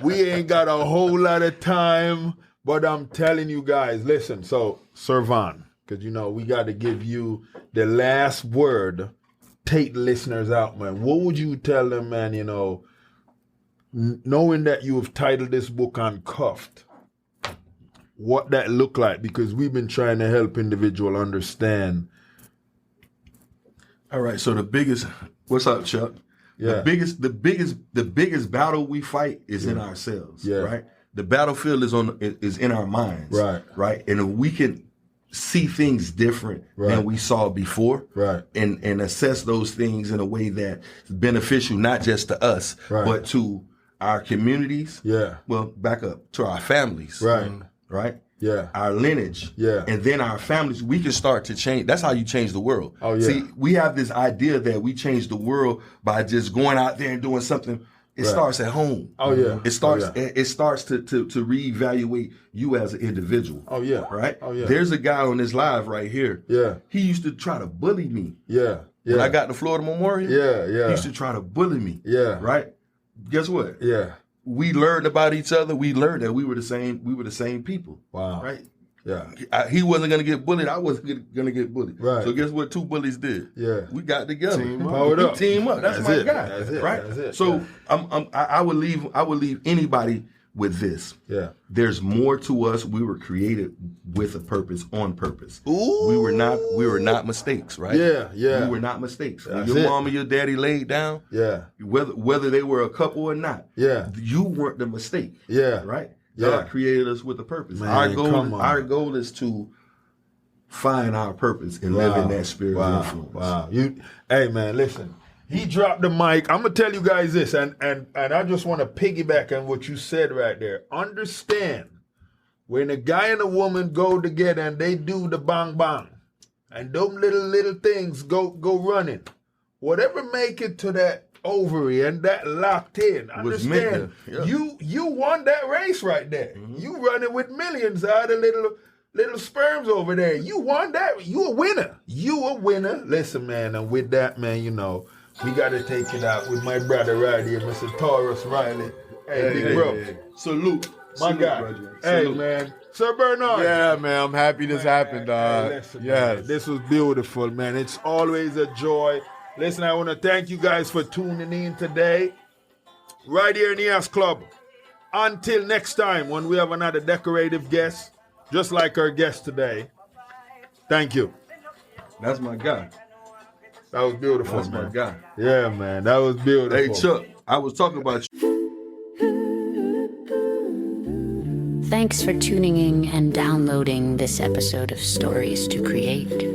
We ain't got a whole lot of time. But I'm telling you guys, listen, so Servan, because, we got to give you the last word. Take the listeners out, man. What would you tell them, man, knowing that you have titled this book Uncuffed, what that look like? Because we've been trying to help individuals understand. All right, so what's up, Chuck? Yeah. The biggest battle we fight is in ourselves, right? The battlefield is in our minds, right? And if we can see things different than we saw before, and assess those things in a way that's beneficial, not just to us, but to our communities. Yeah. Well, back up to our families, right? Yeah. Our lineage. Yeah. And then our families, we can start to change. That's how you change the world. Oh, yeah. See, we have this idea that we change the world by just going out there and doing something. It starts at home. Oh, yeah. It starts to reevaluate you as an individual. Oh, yeah. Right? Oh, yeah. There's a guy on this live right here. Yeah. He used to try to bully me. Yeah. Yeah. When I got to Florida Memorial. Yeah. Yeah. He used to try to bully me. Yeah. Right? Guess what? Yeah. We learned about each other. We learned that we were the same people. Wow. Right? Yeah. He wasn't going to get bullied. I wasn't going to get bullied. Right. So guess what two bullies did? Yeah. We got together. Team up. That's my guy. That's it. Right? That's it. So I would leave anybody with this. Yeah. There's more to us. We were created with a purpose, on purpose. Ooh. We were not mistakes, right? Yeah, yeah. We were not mistakes. When your mom and your daddy laid down, whether they were a couple or not, you weren't the mistake. Yeah. Right? God created us with a purpose. Man, our goal is to find our purpose and live in that spirit of influence. Wow. Hey man, listen. He dropped the mic. I'm gonna tell you guys this, and I just want to piggyback on what you said right there. Understand, when a guy and a woman go together and they do the bang bang, and them little things go running, whatever make it to that ovary and that locked in. Understand? Yeah. You won that race right there. You running with millions out of little sperms over there. You won that. You a winner. You a winner. Listen, man, and with that, man, you know, we got to take it out with my brother right here, Mr. Taurus Riley. Hey, big bro. Hey. Salute. My guy. Brethren. Hey, Salute. man. Sir Bernard. Yeah, man, I'm happy this happened, dog. Listen, Yes. man, this was beautiful, man. It's always a joy. Listen, I want to thank you guys for tuning in today, right here in the Ass Club. Until next time, when we have another decorative guest, just like our guest today. Thank you. That's my guy. That was beautiful, That's man. my guy. Yeah, man, that was beautiful. Hey, Chuck, I was talking about you. Thanks for tuning in and downloading this episode of Stories to Create.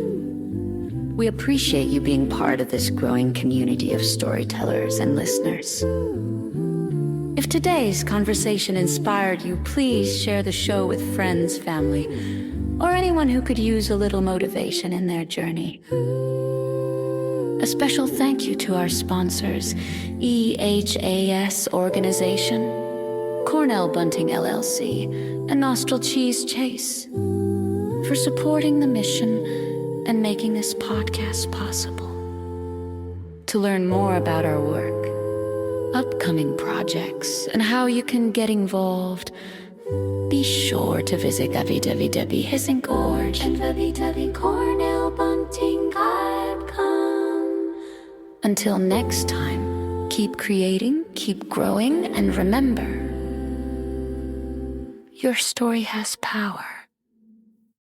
We appreciate you being part of this growing community of storytellers and listeners. If today's conversation inspired you, please share the show with friends, family, or anyone who could use a little motivation in their journey. A special thank you to our sponsors, EHAS Organization, Cornell Bunting LLC, and Nostril Cheese Chase for supporting the mission and making this podcast possible. To learn more about our work, upcoming projects, and how you can get involved, be sure to visit www.hissinkorg and www.cornellbunting.com. Until next time, keep creating, keep growing, and remember, your story has power.